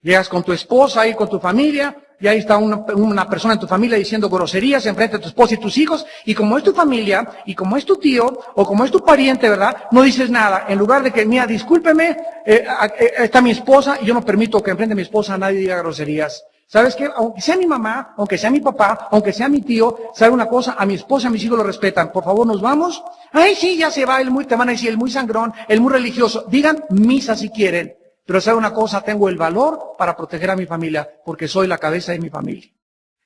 Llegas con tu esposa y con tu familia, y ahí está una persona en tu familia diciendo groserías enfrente de tu esposa y tus hijos, y como es tu familia, y como es tu tío, o como es tu pariente, ¿verdad? No dices nada. En lugar de que, mira, discúlpeme, está mi esposa, y yo no permito que enfrente de mi esposa nadie diga groserías. ¿Sabes qué? Aunque sea mi mamá, aunque sea mi papá, aunque sea mi tío, ¿sabe una cosa? A mi esposa y a mis hijos lo respetan. Por favor, ¿nos vamos? Ay, sí, ya se va, te van a decir el muy sangrón, el muy religioso. Digan misa si quieren. Pero ¿sabe una cosa? Tengo el valor para proteger a mi familia, porque soy la cabeza de mi familia.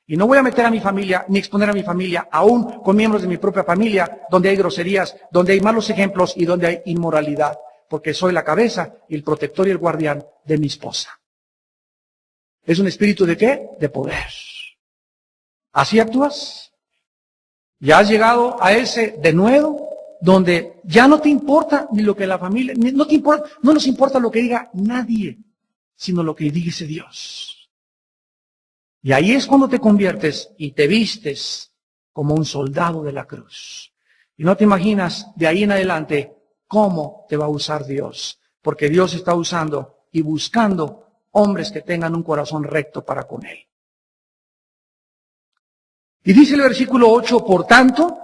Y no voy a meter a mi familia, ni exponer a mi familia, aún con miembros de mi propia familia, donde hay groserías, donde hay malos ejemplos y donde hay inmoralidad. Porque soy la cabeza y el protector y el guardián de mi esposa. ¿Es un espíritu de qué? De poder. ¿Así actúas? ¿Ya has llegado a ese denuedo donde ya no te importa ni lo que la familia, no nos importa lo que diga nadie, sino lo que dice Dios? Y ahí es cuando te conviertes y te vistes como un soldado de la cruz. Y no te imaginas de ahí en adelante cómo te va a usar Dios, porque Dios está usando y buscando hombres que tengan un corazón recto para con Él. Y dice el versículo 8, por tanto,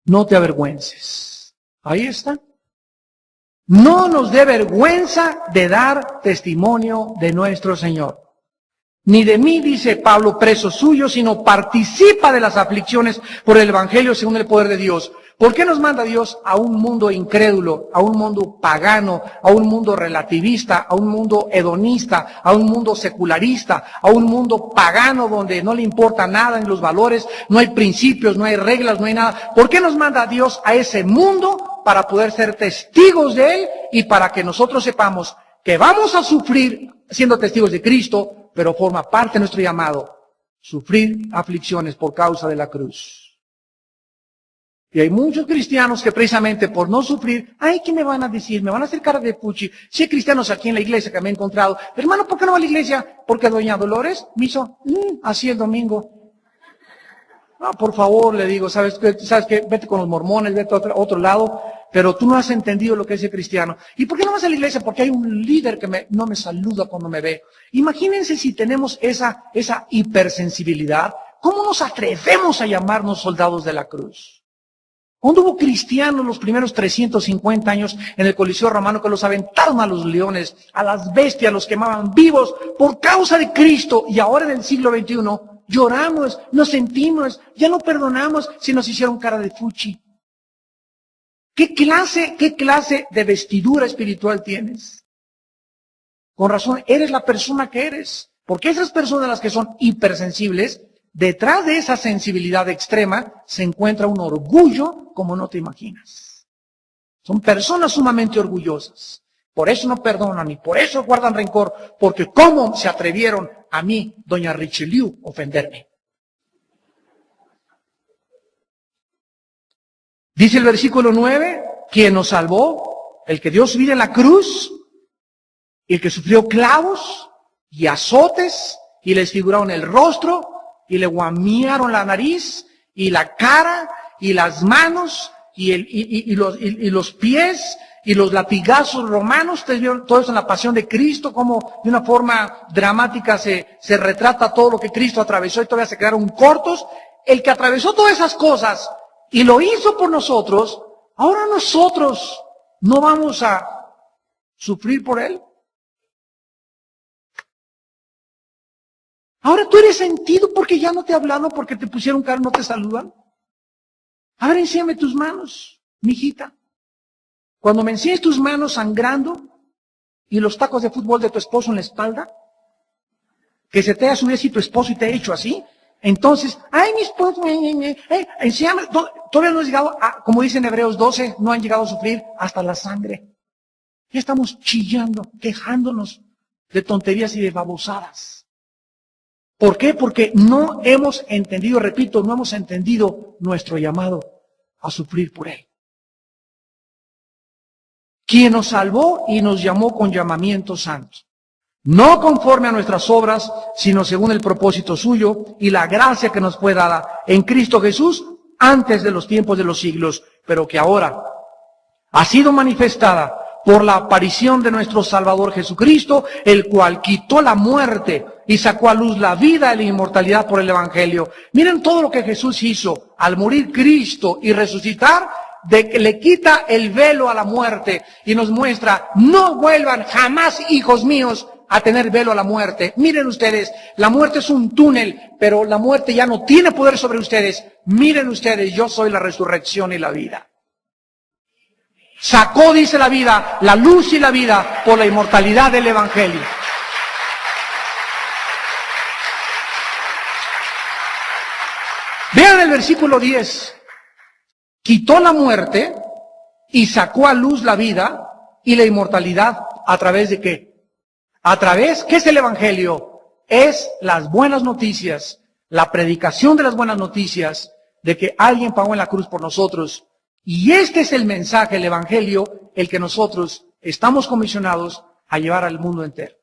no te avergüences. Ahí está. No nos dé vergüenza de dar testimonio de nuestro Señor. Ni de mí, dice Pablo, preso suyo, sino participa de las aflicciones por el Evangelio según el poder de Dios. ¿Por qué nos manda Dios a un mundo incrédulo, a un mundo pagano, a un mundo relativista, a un mundo hedonista, a un mundo secularista, a un mundo pagano donde no le importa nada en los valores, no hay principios, no hay reglas, no hay nada? ¿Por qué nos manda Dios a ese mundo? Para poder ser testigos de Él y para que nosotros sepamos que vamos a sufrir siendo testigos de Cristo, pero forma parte de nuestro llamado, sufrir aflicciones por causa de la cruz. Y hay muchos cristianos que precisamente por no sufrir, ay, ¿qué me van a decir? Me van a hacer cara de fuchi. Si hay cristianos aquí en la iglesia que me he encontrado, hermano, ¿por qué no va a la iglesia? Porque doña Dolores me hizo así el domingo. No, por favor, le digo, ¿sabes qué? Vete con los mormones, vete a otro lado, pero tú no has entendido lo que es el cristiano. ¿Y por qué no vas a la iglesia? Porque hay un líder que no me saluda cuando me ve. Imagínense si tenemos esa hipersensibilidad, ¿cómo nos atrevemos a llamarnos soldados de la cruz? ¿Cuándo hubo cristianos los primeros 350 años en el Coliseo Romano que los aventaron a los leones, a las bestias, los quemaban vivos por causa de Cristo? Y ahora en el siglo XXI lloramos, nos sentimos, ya no perdonamos si nos hicieron cara de fuchi. ¿Qué clase de vestidura espiritual tienes? Con razón, eres la persona que eres. Porque esas personas las que son hipersensibles, detrás de esa sensibilidad extrema se encuentra un orgullo como no te imaginas. Son personas sumamente orgullosas. Por eso no perdonan y por eso guardan rencor. Porque ¿cómo se atrevieron a mí, doña Richelieu, ofenderme? Dice el versículo 9, quien nos salvó, el que dio su vida en la cruz, el que sufrió clavos y azotes y le desfiguraron el rostro y le guamearon la nariz y la cara y las manos y los pies y los latigazos romanos. Ustedes vieron todo eso en la pasión de Cristo, como de una forma dramática se retrata todo lo que Cristo atravesó y todavía se quedaron cortos. El que atravesó todas esas cosas y lo hizo por nosotros, ahora nosotros no vamos a sufrir por Él. Ahora tú eres sentido porque ya no te hablaron, porque te pusieron cara, no te saludan. A ver, enséñame tus manos, mijita. Cuando me enseñes tus manos sangrando y los tacos de fútbol de tu esposo en la espalda, que se te haya subido así tu esposo y te ha hecho así, entonces, ay, mi esposo, enséñame, todavía no has llegado a, como dice en Hebreos 12, no han llegado a sufrir hasta la sangre. Ya estamos chillando, quejándonos de tonterías y de babosadas. ¿Por qué? Porque no hemos entendido, repito, no hemos entendido nuestro llamado a sufrir por Él. Quien nos salvó y nos llamó con llamamiento santo. No conforme a nuestras obras, sino según el propósito suyo y la gracia que nos fue dada en Cristo Jesús antes de los tiempos de los siglos, pero que ahora ha sido manifestada por la aparición de nuestro Salvador Jesucristo, el cual quitó la muerte y sacó a luz la vida y la inmortalidad por el Evangelio. Miren todo lo que Jesús hizo al morir Cristo y resucitar, de que le quita el velo a la muerte y nos muestra, no vuelvan jamás, hijos míos, a tener velo a la muerte. Miren ustedes, la muerte es un túnel, pero la muerte ya no tiene poder sobre ustedes. Miren ustedes, yo soy la resurrección y la vida. Sacó, dice la vida, la luz y la vida por la inmortalidad del Evangelio. Vean el versículo 10. Quitó la muerte y sacó a luz la vida y la inmortalidad. ¿A través de qué? A través, ¿qué es el Evangelio? Es las buenas noticias, la predicación de las buenas noticias, de que alguien pagó en la cruz por nosotros. Y este es el mensaje, el Evangelio, el que nosotros estamos comisionados a llevar al mundo entero.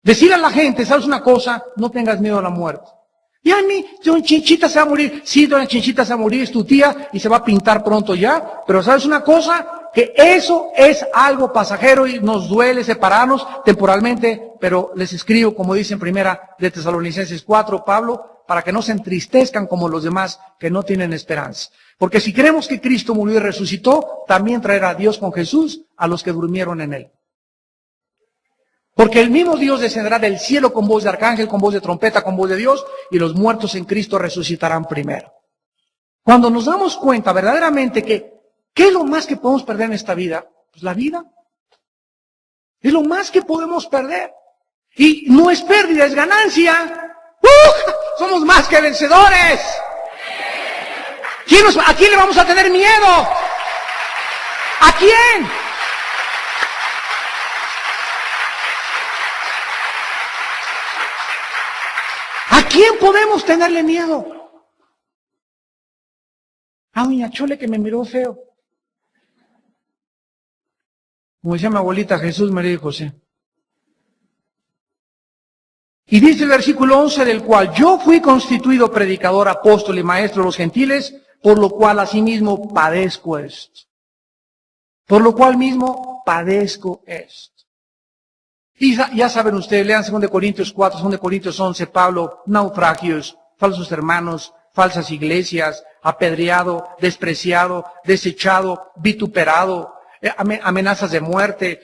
Decir a la gente, ¿sabes una cosa? No tengas miedo a la muerte. Y a mí, doña Chinchita se va a morir. Sí, doña Chinchita se va a morir, es tu tía y se va a pintar pronto ya. Pero ¿sabes una cosa? que eso es algo pasajero y nos duele separarnos temporalmente, pero les escribo, como dice en primera de Tesalonicenses 4, Pablo, para que no se entristezcan como los demás que no tienen esperanza. Porque si creemos que Cristo murió y resucitó, también traerá a Dios con Jesús a los que durmieron en Él. Porque el mismo Dios descenderá del cielo con voz de arcángel, con voz de trompeta, con voz de Dios, y los muertos en Cristo resucitarán primero. Cuando nos damos cuenta verdaderamente que, ¿qué es lo más que podemos perder en esta vida? Pues la vida. Es lo más que podemos perder. Y no es pérdida, es ganancia. Somos más que vencedores. ¿A quién le vamos a tener miedo? ¿A quién? ¿A quién podemos tenerle miedo? A doña Chole que me miró feo. Como decía mi abuelita, Jesús, María y José. Y dice el versículo 11, del cual yo fui constituido predicador, apóstol y maestro de los gentiles, por lo cual asimismo padezco esto. Por lo cual mismo padezco esto. Y ya saben ustedes, lean 2 Corintios 4, 2 Corintios 11, Pablo, naufragios, falsos hermanos, falsas iglesias, apedreado, despreciado, desechado, vituperado, amenazas de muerte,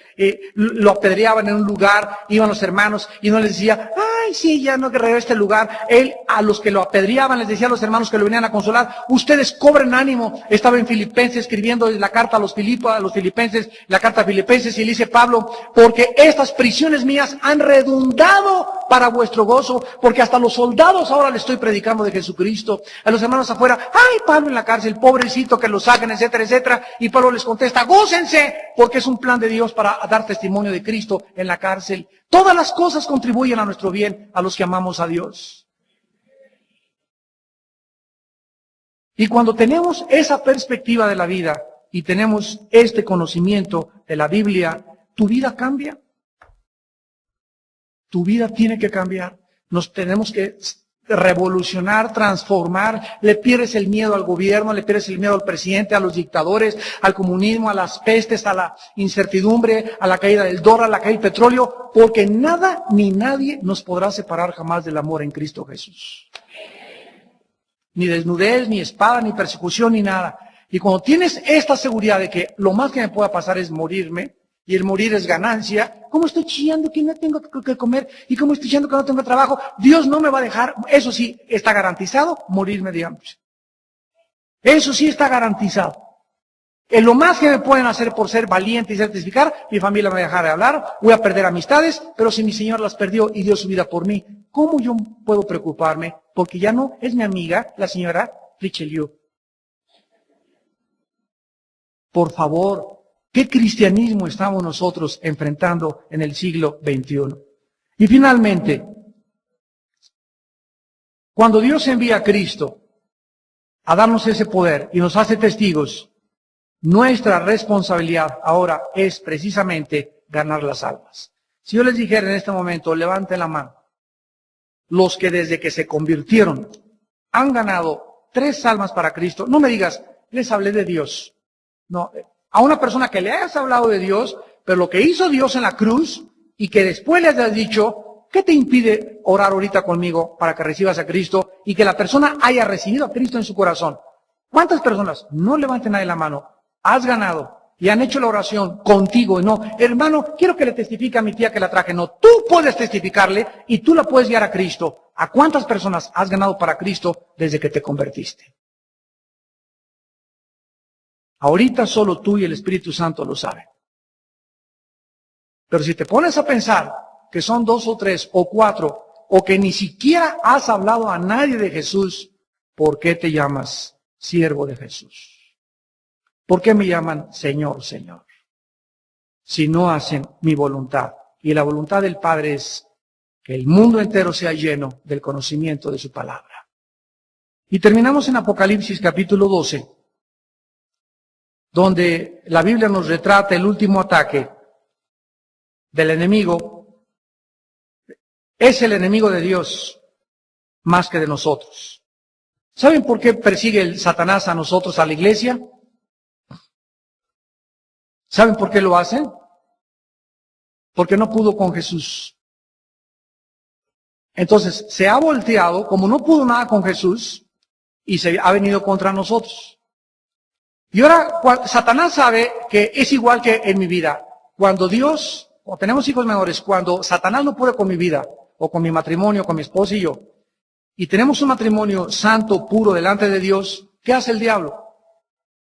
lo apedreaban en un lugar, iban los hermanos y no les decía, ay, sí, ya no guerrero este lugar. Él, a los que lo apedreaban, les decía a los hermanos que lo venían a consolar, ustedes cobren ánimo. Estaba en Filipenses escribiendo la carta a los filipenses, la carta a Filipenses, y le dice Pablo, porque estas prisiones mías han redundado para vuestro gozo, porque hasta los soldados ahora le estoy predicando de Jesucristo. A los hermanos afuera, ay, Pablo en la cárcel, pobrecito que lo saquen, etcétera, etcétera. Y Pablo les contesta, gócense, porque es un plan de Dios para dar testimonio de Cristo en la cárcel. Todas las cosas contribuyen a nuestro bien, a los que amamos a Dios. Y cuando tenemos esa perspectiva de la vida y tenemos este conocimiento de la Biblia, tu vida cambia. Tu vida tiene que cambiar. Nos tenemos que revolucionar, transformar. Le pierdes el miedo al gobierno, le pierdes el miedo al presidente, a los dictadores, al comunismo, a las pestes, a la incertidumbre, a la caída del dólar, a la caída del petróleo, porque nada ni nadie nos podrá separar jamás del amor en Cristo Jesús. Ni desnudez, ni espada, ni persecución, ni nada. Y cuando tienes esta seguridad de que lo más que me pueda pasar es morirme, y el morir es ganancia, ¿cómo estoy chillando que no tengo que comer? ¿Y cómo estoy chillando que no tengo trabajo? Dios no me va a dejar, eso sí, está garantizado, morirme de hambre. Eso sí está garantizado. En lo más que me pueden hacer por ser valiente y certificar, mi familia me va a dejar de hablar, voy a perder amistades, pero si mi Señor las perdió y dio su vida por mí, ¿cómo yo puedo preocuparme? Porque ya no es mi amiga, la señora Richelieu. Por favor, ¿qué cristianismo estamos nosotros enfrentando en el siglo XXI? Y finalmente, cuando Dios envía a Cristo a darnos ese poder y nos hace testigos, nuestra responsabilidad ahora es precisamente ganar las almas. Si yo les dijera en este momento, levanten la mano, los que desde que se convirtieron han ganado 3 almas para Cristo, no me digas, les hablé de Dios. No, a una persona que le hayas hablado de Dios, pero lo que hizo Dios en la cruz y que después le hayas dicho, ¿qué te impide orar ahorita conmigo para que recibas a Cristo y que la persona haya recibido a Cristo en su corazón? ¿Cuántas personas? No levanten nadie la mano. Has ganado y han hecho la oración contigo. No, hermano, quiero que le testifique a mi tía que la traje. No, tú puedes testificarle y tú la puedes guiar a Cristo. ¿A cuántas personas has ganado para Cristo desde que te convertiste? Ahorita solo tú y el Espíritu Santo lo saben. Pero si te pones a pensar que son 2 o 3 o 4, o que ni siquiera has hablado a nadie de Jesús, ¿por qué te llamas siervo de Jesús? ¿Por qué me llaman Señor, Señor? Si no hacen mi voluntad. Y la voluntad del Padre es que el mundo entero sea lleno del conocimiento de su palabra. Y terminamos en Apocalipsis capítulo 12, donde la Biblia nos retrata el último ataque del enemigo. Es el enemigo de Dios más que de nosotros. ¿Saben por qué persigue el Satanás a nosotros, a la iglesia? ¿Saben por qué lo hacen? Porque no pudo con Jesús. Entonces, se ha volteado, como no pudo nada con Jesús, y se ha venido contra nosotros. Y ahora, Satanás sabe que es igual que en mi vida. Cuando Dios, o tenemos hijos menores, cuando Satanás no puede con mi vida, o con mi matrimonio, con mi esposa y yo, y tenemos un matrimonio santo, puro, delante de Dios, ¿qué hace el diablo?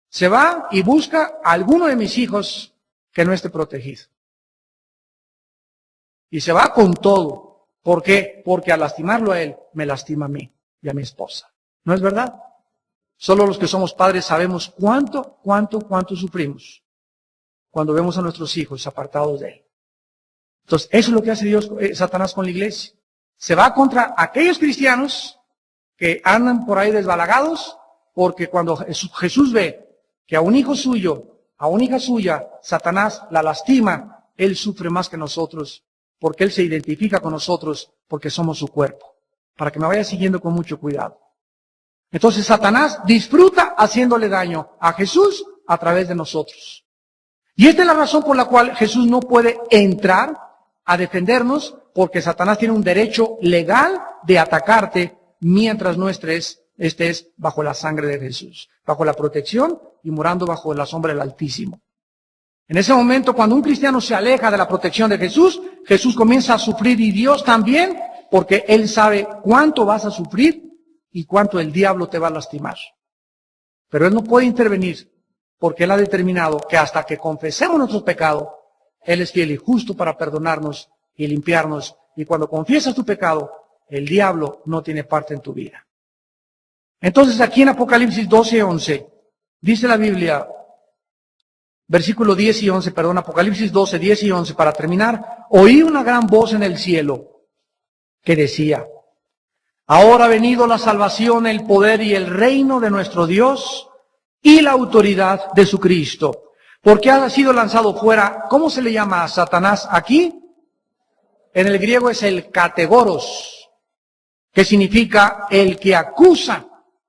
Se va y busca a alguno de mis hijos que no esté protegido. Y se va con todo. ¿Por qué? Porque al lastimarlo a él, me lastima a mí y a mi esposa. ¿No es verdad? Solo los que somos padres sabemos cuánto sufrimos cuando vemos a nuestros hijos apartados de él. Entonces, eso es lo que hace Satanás con la iglesia. Se va contra aquellos cristianos que andan por ahí desbalagados, porque cuando Jesús ve que a un hijo suyo, a una hija suya, Satanás la lastima, él sufre más que nosotros, porque él se identifica con nosotros, porque somos su cuerpo. Para que me vaya siguiendo con mucho cuidado. Entonces Satanás disfruta haciéndole daño a Jesús a través de nosotros. Y esta es la razón por la cual Jesús no puede entrar a defendernos, porque Satanás tiene un derecho legal de atacarte mientras no estés bajo la sangre de Jesús, bajo la protección y morando bajo la sombra del Altísimo. En ese momento, cuando un cristiano se aleja de la protección de Jesús, Jesús comienza a sufrir y Dios también, porque Él sabe cuánto vas a sufrir y cuánto el diablo te va a lastimar. Pero Él no puede intervenir, porque Él ha determinado que hasta que confesemos nuestro pecado, Él es fiel y justo para perdonarnos y limpiarnos. Y cuando confiesas tu pecado, el diablo no tiene parte en tu vida. Entonces aquí en Apocalipsis 12:11, dice la Biblia, versículo 10 y 11, perdón, Apocalipsis 12, 10 y 11, para terminar, oí una gran voz en el cielo que decía, ahora ha venido la salvación, el poder y el reino de nuestro Dios y la autoridad de su Cristo, porque ha sido lanzado fuera. ¿Cómo se le llama a Satanás aquí? En el griego es el kategoros, que significa el que acusa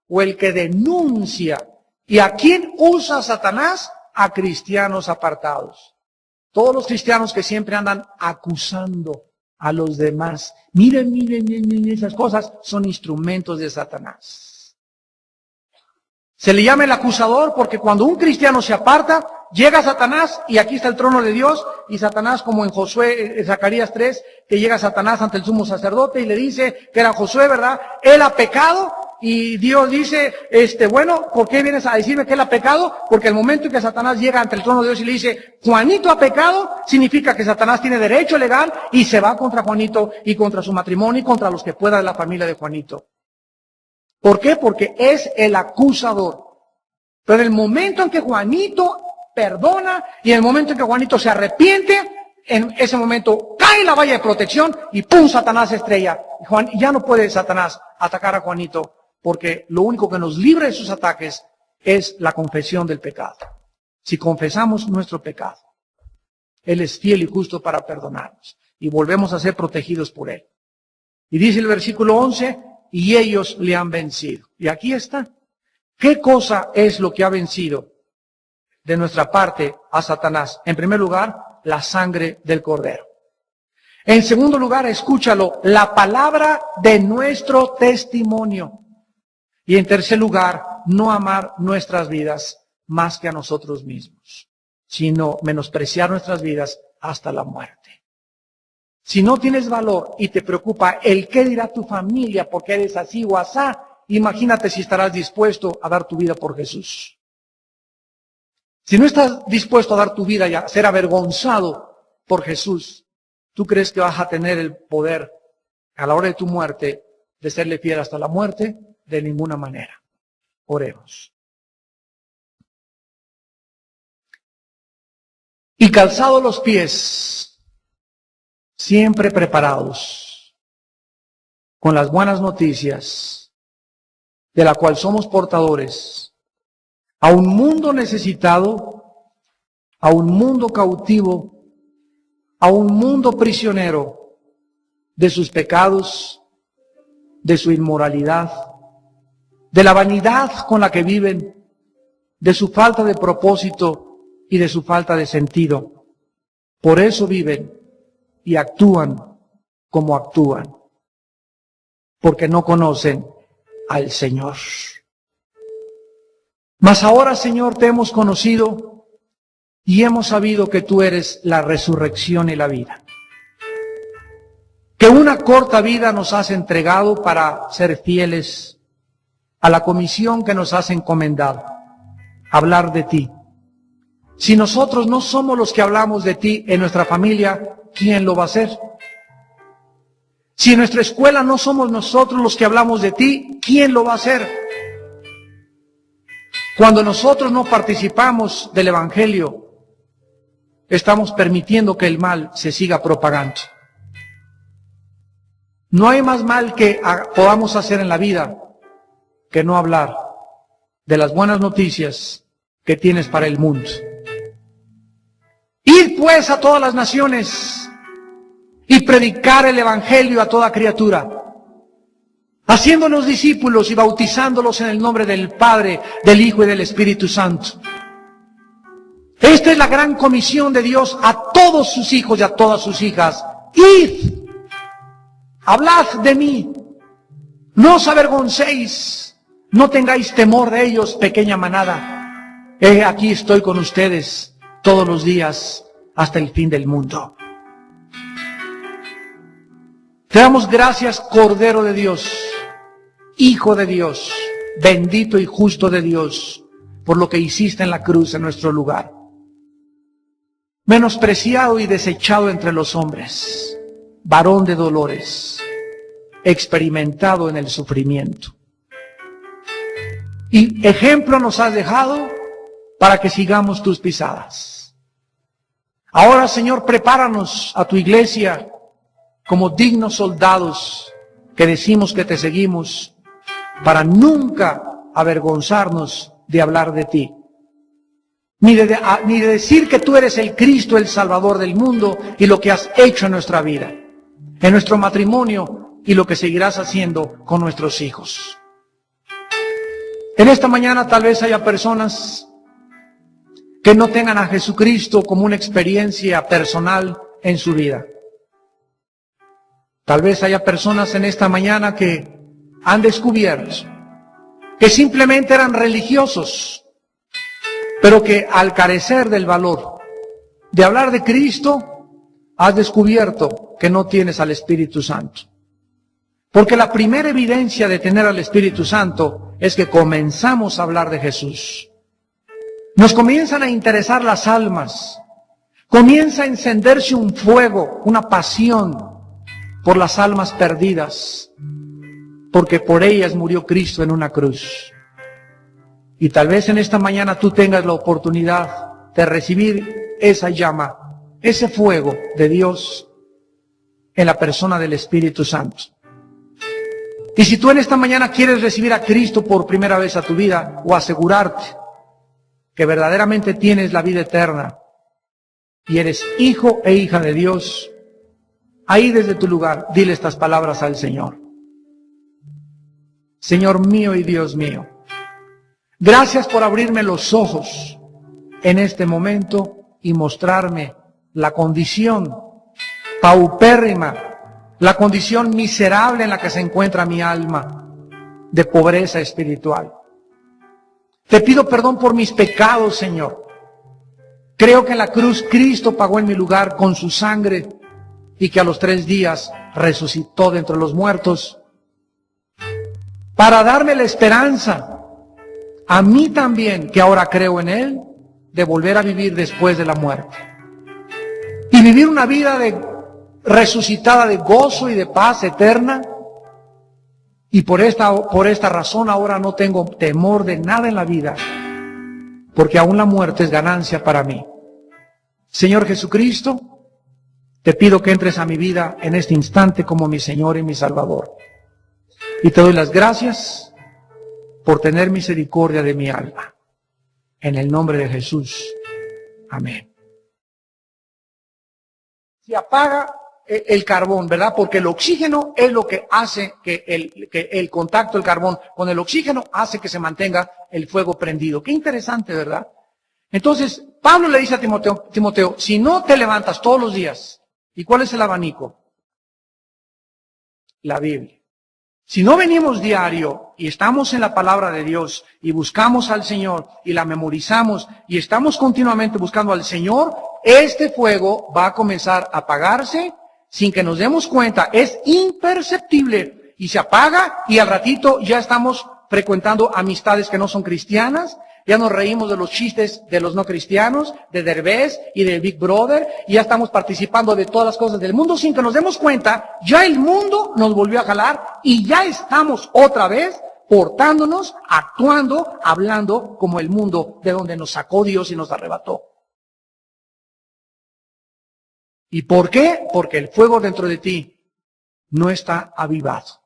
o el que denuncia. ¿Y a quién usa Satanás? A cristianos apartados. Todos los cristianos que siempre andan acusando a los demás. Miren, esas cosas son instrumentos de Satanás. Se le llama el acusador porque cuando un cristiano se aparta, llega Satanás y aquí está el trono de Dios y Satanás, como en Josué, en Zacarías 3, que llega Satanás ante el sumo sacerdote y le dice que era Josué, ¿verdad? Él ha pecado. Y Dios dice, bueno, ¿por qué vienes a decirme que él ha pecado? Porque el momento en que Satanás llega ante el trono de Dios y le dice, Juanito ha pecado, significa que Satanás tiene derecho legal y se va contra Juanito y contra su matrimonio y contra los que pueda de la familia de Juanito. ¿Por qué? Porque es el acusador. Pero en el momento en que Juanito perdona y en el momento en que Juanito se arrepiente, en ese momento cae la valla de protección y ¡pum! Satanás estrella. Y ya no puede Satanás atacar a Juanito, porque lo único que nos libra de sus ataques es la confesión del pecado. Si confesamos nuestro pecado, Él es fiel y justo para perdonarnos. Y volvemos a ser protegidos por Él. Y dice el versículo 11, y ellos le han vencido. Y aquí está. ¿Qué cosa es lo que ha vencido de nuestra parte a Satanás? En primer lugar, la sangre del Cordero. En segundo lugar, escúchalo, la palabra de nuestro testimonio. Y en tercer lugar, no amar nuestras vidas más que a nosotros mismos, sino menospreciar nuestras vidas hasta la muerte. Si no tienes valor y te preocupa el qué dirá tu familia porque eres así o asá, imagínate si estarás dispuesto a dar tu vida por Jesús. Si no estás dispuesto a dar tu vida y a ser avergonzado por Jesús, ¿tú crees que vas a tener el poder a la hora de tu muerte de serle fiel hasta la muerte? De ninguna manera. Oremos. Y calzados los pies, siempre preparados, con las buenas noticias, de la cual somos portadores, a un mundo necesitado, a un mundo cautivo, a un mundo prisionero de sus pecados, de su inmoralidad, de la vanidad con la que viven, de su falta de propósito y de su falta de sentido. Por eso viven y actúan como actúan, porque no conocen al Señor. Mas ahora, Señor, te hemos conocido y hemos sabido que tú eres la resurrección y la vida. Que una corta vida nos has entregado para ser fieles a la comisión que nos has encomendado, hablar de ti. Si nosotros no somos los que hablamos de ti en nuestra familia, ¿quién lo va a hacer? Si en nuestra escuela no somos nosotros los que hablamos de ti, ¿quién lo va a hacer? Cuando nosotros no participamos del Evangelio, estamos permitiendo que el mal se siga propagando. No hay más mal que podamos hacer en la vida que no hablar de las buenas noticias que tienes para el mundo. Id pues a todas las naciones y predicar el Evangelio a toda criatura, haciéndolos discípulos y bautizándolos en el nombre del Padre, del Hijo y del Espíritu Santo. Esta es la gran comisión de Dios a todos sus hijos y a todas sus hijas. Id, hablad de mí, no os avergoncéis, no tengáis temor de ellos, pequeña manada. Aquí estoy con ustedes todos los días hasta el fin del mundo. Te damos gracias, Cordero de Dios, Hijo de Dios, bendito y justo de Dios, por lo que hiciste en la cruz en nuestro lugar. Menospreciado y desechado entre los hombres, varón de dolores, experimentado en el sufrimiento. Y ejemplo nos has dejado para que sigamos tus pisadas. Ahora, Señor, prepáranos a tu iglesia como dignos soldados que decimos que te seguimos, para nunca avergonzarnos de hablar de ti, ni de decir que tú eres el Cristo, el Salvador del mundo, y lo que has hecho en nuestra vida, en nuestro matrimonio, y lo que seguirás haciendo con nuestros hijos. En esta mañana tal vez haya personas que no tengan a Jesucristo como una experiencia personal en su vida. Tal vez haya personas en esta mañana que han descubierto que simplemente eran religiosos, pero que al carecer del valor de hablar de Cristo, has descubierto que no tienes al Espíritu Santo. Porque la primera evidencia de tener al Espíritu Santo es que comenzamos a hablar de Jesús. Nos comienzan a interesar las almas, comienza a encenderse un fuego, una pasión por las almas perdidas, porque por ellas murió Cristo en una cruz. Y tal vez en esta mañana tú tengas la oportunidad de recibir esa llama, ese fuego de Dios en la persona del Espíritu Santo. Y si tú en esta mañana quieres recibir a Cristo por primera vez a tu vida, o asegurarte que verdaderamente tienes la vida eterna y eres hijo e hija de Dios, ahí desde tu lugar, dile estas palabras al Señor. Señor mío y Dios mío, gracias por abrirme los ojos en este momento y mostrarme la condición paupérrima, la condición miserable en la que se encuentra mi alma, de pobreza espiritual. Te pido perdón por mis pecados, Señor. Creo que en la cruz Cristo pagó en mi lugar con su sangre y que a los 3 días resucitó de entre los muertos para darme la esperanza, a mí también, que ahora creo en Él, de volver a vivir después de la muerte. Y vivir una vida resucitada de gozo y de paz eterna. Y por esta razón ahora no tengo temor de nada en la vida, porque aún la muerte es ganancia para mí. Señor Jesucristo, te pido que entres a mi vida en este instante como mi Señor y mi Salvador. Y te doy las gracias por tener misericordia de mi alma. En el nombre de Jesús. Amén. Se apaga el carbón, ¿verdad? Porque el oxígeno es lo que hace que el contacto del carbón con el oxígeno hace que se mantenga el fuego prendido. Qué interesante, ¿verdad? Entonces, Pablo le dice a Timoteo, si no te levantas todos los días, ¿y cuál es el abanico? La Biblia. Si no venimos diario y estamos en la palabra de Dios y buscamos al Señor y la memorizamos y estamos continuamente buscando al Señor, este fuego va a comenzar a apagarse sin que nos demos cuenta. Es imperceptible y se apaga y al ratito ya estamos frecuentando amistades que no son cristianas. Ya nos reímos de los chistes de los no cristianos, de Derbez y de Big Brother, y ya estamos participando de todas las cosas del mundo sin que nos demos cuenta. Ya el mundo nos volvió a jalar y ya estamos otra vez portándonos, actuando, hablando como el mundo de donde nos sacó Dios y nos arrebató. ¿Y por qué? Porque el fuego dentro de ti no está avivado.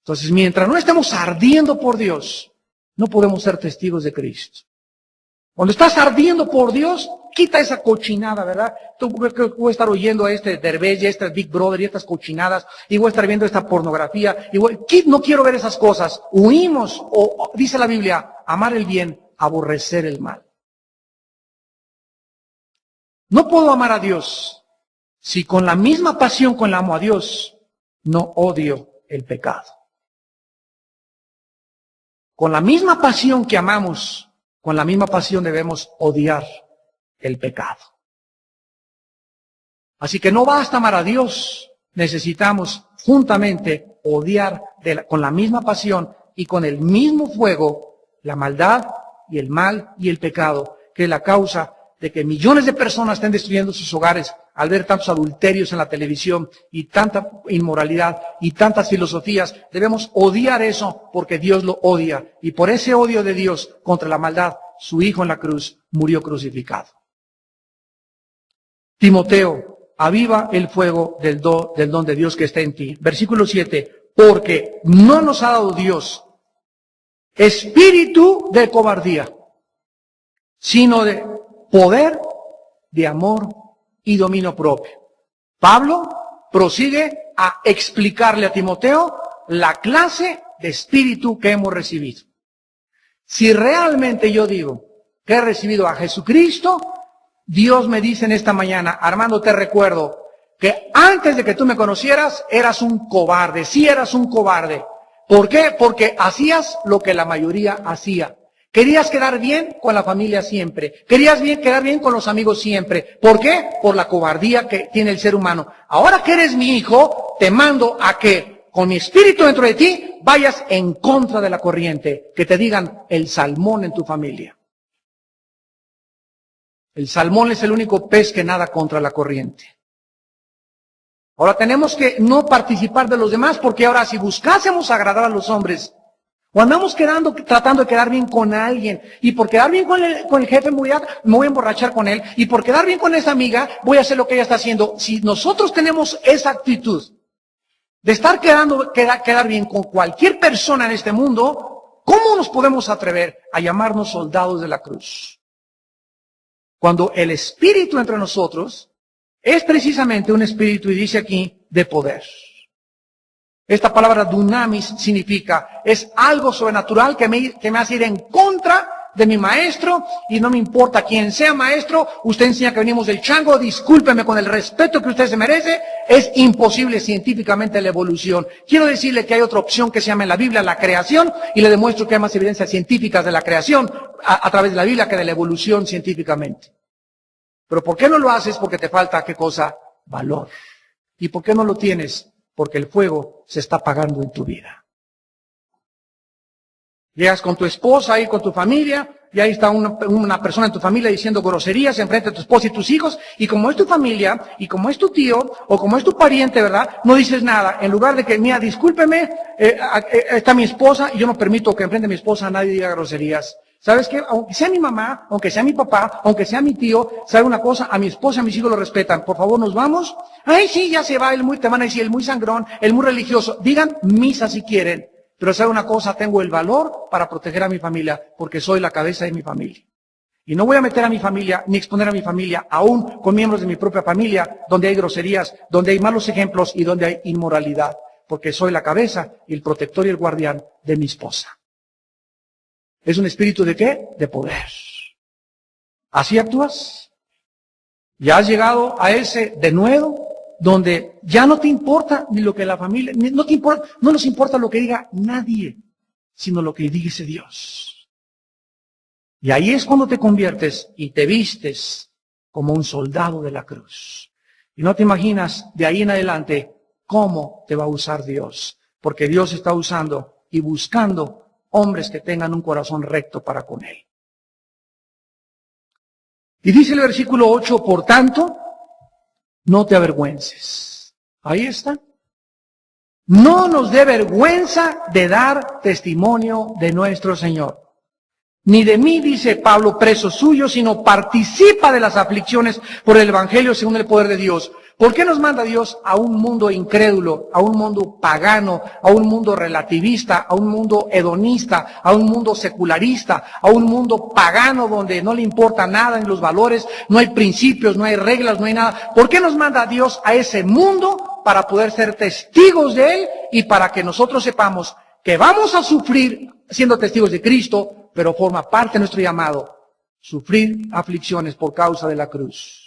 Entonces, mientras no estemos ardiendo por Dios, no podemos ser testigos de Cristo. Cuando estás ardiendo por Dios, quita esa cochinada, ¿verdad? Tú voy a estar oyendo a este Derbez y a este Big Brother y estas cochinadas, y voy a estar viendo esta pornografía, no quiero ver esas cosas. Huimos, o dice la Biblia, amar el bien, aborrecer el mal. No puedo amar a Dios si con la misma pasión con la amo a Dios, no odio el pecado. Con la misma pasión que amamos, con la misma pasión debemos odiar el pecado. Así que no basta amar a Dios, necesitamos juntamente odiar con la misma pasión y con el mismo fuego la maldad y el mal y el pecado, que es la causa de que millones de personas estén destruyendo sus hogares al ver tantos adulterios en la televisión y tanta inmoralidad y tantas filosofías. Debemos odiar eso porque Dios lo odia. Y por ese odio de Dios contra la maldad, su Hijo en la cruz murió crucificado. Timoteo, aviva el fuego del don de Dios que está en ti. Versículo 7. Porque no nos ha dado Dios espíritu de cobardía, sino de poder, de amor y dominio propio. Pablo prosigue a explicarle a Timoteo la clase de espíritu que hemos recibido. Si realmente yo digo que he recibido a Jesucristo, Dios me dice en esta mañana, Armando, te recuerdo que antes de que tú me conocieras eras un cobarde, sí eras un cobarde. ¿Por qué? Porque hacías lo que la mayoría hacía. Querías quedar bien con la familia siempre. Querías quedar bien con los amigos siempre. ¿Por qué? Por la cobardía que tiene el ser humano. Ahora que eres mi hijo, te mando a que con mi espíritu dentro de ti vayas en contra de la corriente. Que te digan el salmón en tu familia. El salmón es el único pez que nada contra la corriente. Ahora tenemos que no participar de los demás, porque ahora si buscásemos agradar a los hombres, o andamos tratando de quedar bien con alguien, y por quedar bien con el jefe me voy a emborrachar con él, y por quedar bien con esa amiga voy a hacer lo que ella está haciendo. Si nosotros tenemos esa actitud de estar quedar bien con cualquier persona en este mundo, ¿cómo nos podemos atrever a llamarnos soldados de la cruz? Cuando el espíritu entre nosotros es precisamente un espíritu, y dice aquí, de poder. Esta palabra dunamis significa, es algo sobrenatural que me hace ir en contra de mi maestro, y no me importa quién sea maestro. Usted enseña que venimos del chango, discúlpeme, con el respeto que usted se merece, es imposible científicamente la evolución. Quiero decirle que hay otra opción que se llama en la Biblia la creación, y le demuestro que hay más evidencias científicas de la creación a través de la Biblia que de la evolución científicamente. Pero ¿por qué no lo haces? Porque te falta, ¿qué cosa? Valor. ¿Y por qué no lo tienes? Porque el fuego se está apagando en tu vida. Llegas con tu esposa y con tu familia, y ahí está una persona en tu familia diciendo groserías enfrente de tu esposa y tus hijos, y como es tu familia, y como es tu tío, o como es tu pariente, ¿verdad? No dices nada. En lugar de que, mira, discúlpeme, está mi esposa, y yo no permito que enfrente de mi esposa nadie diga groserías. ¿Sabes qué? Aunque sea mi mamá, aunque sea mi papá, aunque sea mi tío, ¿sabe una cosa? A mi esposa, a mis hijos lo respetan. Por favor, ¿nos vamos? Ay, sí, ya se va, te van a decir el muy sangrón, el muy religioso. Digan misa si quieren. Pero ¿sabe una cosa? Tengo el valor para proteger a mi familia, porque soy la cabeza de mi familia. Y no voy a meter a mi familia, ni exponer a mi familia, aún con miembros de mi propia familia, donde hay groserías, donde hay malos ejemplos y donde hay inmoralidad. Porque soy la cabeza y el protector y el guardián de mi esposa. ¿Es un espíritu de qué? De poder. ¿Así actúas? ¿Ya has llegado a ese denuedo donde ya no te importa ni lo que la familia, no nos importa lo que diga nadie, sino lo que dice Dios? Y ahí es cuando te conviertes y te vistes como un soldado de la cruz. Y no te imaginas de ahí en adelante cómo te va a usar Dios, porque Dios está usando y buscando hombres que tengan un corazón recto para con Él. Y dice el versículo 8, por tanto, no te avergüences. Ahí está. No nos dé vergüenza de dar testimonio de nuestro Señor. Ni de mí, dice Pablo, preso suyo, sino participa de las aflicciones por el Evangelio según el poder de Dios. ¿Por qué nos manda Dios a un mundo incrédulo, a un mundo pagano, a un mundo relativista, a un mundo hedonista, a un mundo secularista, a un mundo pagano donde no le importa nada en los valores, no hay principios, no hay reglas, no hay nada? ¿Por qué nos manda Dios a ese mundo? Para poder ser testigos de Él y para que nosotros sepamos que vamos a sufrir siendo testigos de Cristo, pero forma parte de nuestro llamado, sufrir aflicciones por causa de la cruz.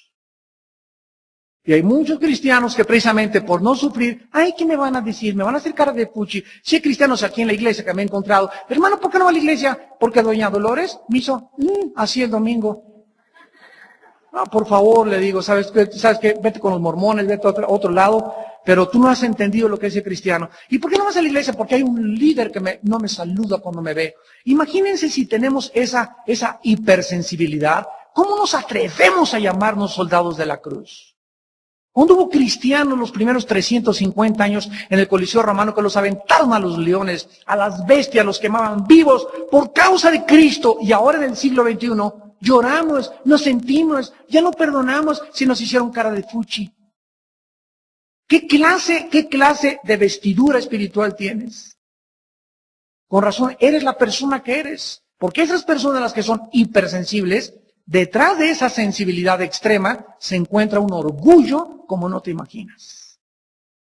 Y hay muchos cristianos que precisamente por no sufrir, ay, ¿qué me van a decir? Me van a hacer cara de fuchi. Si hay cristianos aquí en la iglesia que me he encontrado, hermano, ¿por qué no va a la iglesia? Porque doña Dolores me hizo así el domingo. No, por favor, le digo, ¿sabes qué? Vete con los mormones, vete a otro lado, pero tú no has entendido lo que es el cristiano. ¿Y por qué no vas a la iglesia? Porque hay un líder que no me saluda cuando me ve. Imagínense si tenemos esa hipersensibilidad, ¿cómo nos atrevemos a llamarnos soldados de la cruz? ¿Dónde hubo cristianos los primeros 350 años en el Coliseo Romano que los aventaron a los leones, a las bestias, los quemaban vivos por causa de Cristo? Y ahora en el siglo XXI lloramos, nos sentimos, ya no perdonamos si nos hicieron cara de fuchi. ¿Qué clase de vestidura espiritual tienes? Con razón, eres la persona que eres. Porque esas personas, las que son hipersensibles, detrás de esa sensibilidad extrema se encuentra un orgullo como no te imaginas.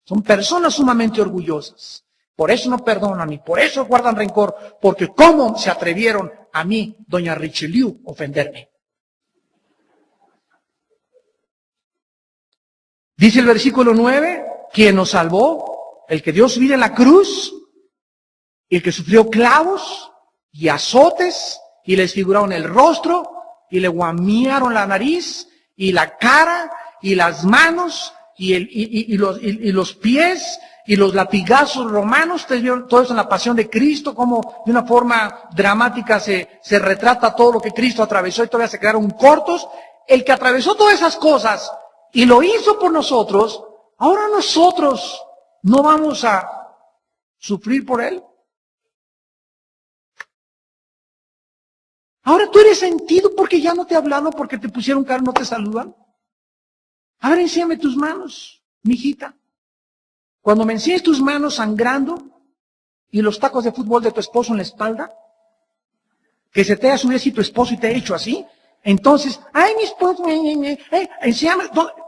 Son personas sumamente orgullosas. Por eso no perdonan y por eso guardan rencor. Porque ¿cómo se atrevieron a mí, doña Richelieu, ofenderme? Dice el versículo 9, quien nos salvó, el que dio su vida en la cruz, el que sufrió clavos y azotes y le desfiguraron el rostro y le guamearon la nariz y la cara y las manos y los pies y los latigazos romanos. Ustedes vieron todo eso en la pasión de Cristo, como de una forma dramática se retrata todo lo que Cristo atravesó y todavía se quedaron cortos. El que atravesó todas esas cosas y lo hizo por nosotros, ahora nosotros no vamos a sufrir por Él. Ahora tú eres sentido porque ya no te hablaron, porque te pusieron cara, no te saludan. A ver, enséñame tus manos, mijita. Cuando me enseñes tus manos sangrando y los tacos de fútbol de tu esposo en la espalda, que se te haya subido así tu esposo y te ha hecho así, entonces, ay, mi esposo, enséñame,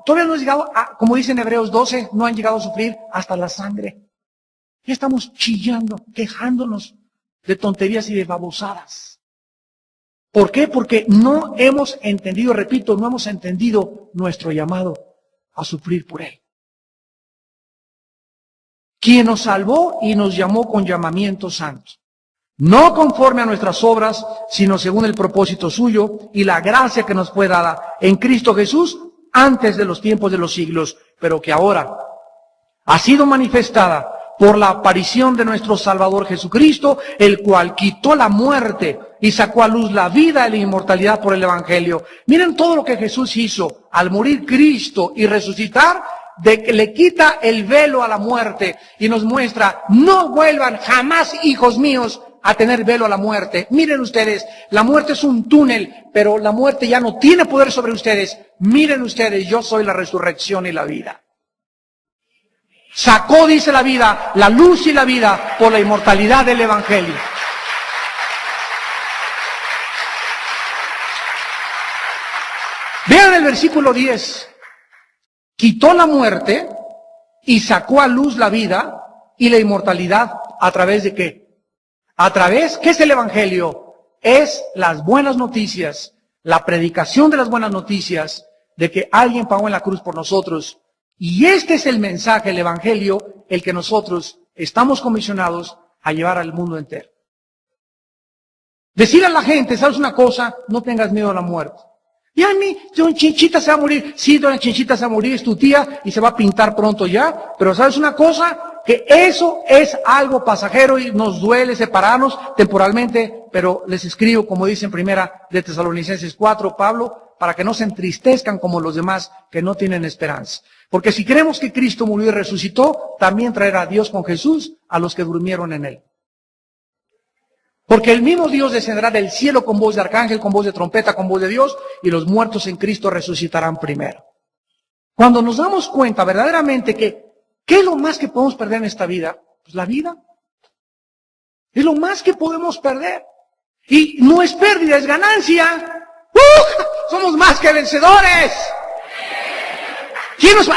todavía no has llegado a, como dice en Hebreos 12, no han llegado a sufrir hasta la sangre. Ya estamos chillando, quejándonos de tonterías y de babosadas. ¿Por qué? Porque no hemos entendido, repito, no hemos entendido nuestro llamado a sufrir por Él. Quien nos salvó y nos llamó con llamamiento santo. No conforme a nuestras obras, sino según el propósito suyo y la gracia que nos fue dada en Cristo Jesús antes de los tiempos de los siglos, pero que ahora ha sido manifestada por la aparición de nuestro Salvador Jesucristo, el cual quitó la muerte y sacó a luz la vida y la inmortalidad por el Evangelio. Miren todo lo que Jesús hizo al morir Cristo y resucitar, de que le quita el velo a la muerte y nos muestra, no vuelvan jamás, hijos míos, a tener velo a la muerte. Miren ustedes, la muerte es un túnel, pero la muerte ya no tiene poder sobre ustedes. Miren ustedes, yo soy la resurrección y la vida. Sacó, dice la vida, la luz y la vida por la inmortalidad del Evangelio. Vean el versículo 10. Quitó la muerte y sacó a luz la vida y la inmortalidad. ¿A través de qué? A través, ¿qué es el Evangelio? Es las buenas noticias la predicación de las buenas noticias de que alguien pagó en la cruz por nosotros. Y este es el mensaje, el evangelio, el que nosotros estamos comisionados a llevar al mundo entero. Decir a la gente, ¿sabes una cosa? No tengas miedo a la muerte. Y a mí, don Chinchita se va a morir. Sí, doña Chinchita se va a morir, es tu tía y se va a pintar pronto ya. Pero ¿sabes una cosa? Que eso es algo pasajero y nos duele separarnos temporalmente. Pero les escribo, como dice en primera de Tesalonicenses 4, Pablo, para que no se entristezcan como los demás que no tienen esperanza. Porque si creemos que Cristo murió y resucitó, también traerá a Dios con Jesús a los que durmieron en Él. Porque el mismo Dios descenderá del cielo con voz de arcángel, con voz de trompeta, con voz de Dios, y los muertos en Cristo resucitarán primero. Cuando nos damos cuenta verdaderamente que, ¿qué es lo más que podemos perder en esta vida? Pues la vida. Es lo más que podemos perder. Y no es pérdida, es ganancia. Somos más que vencedores.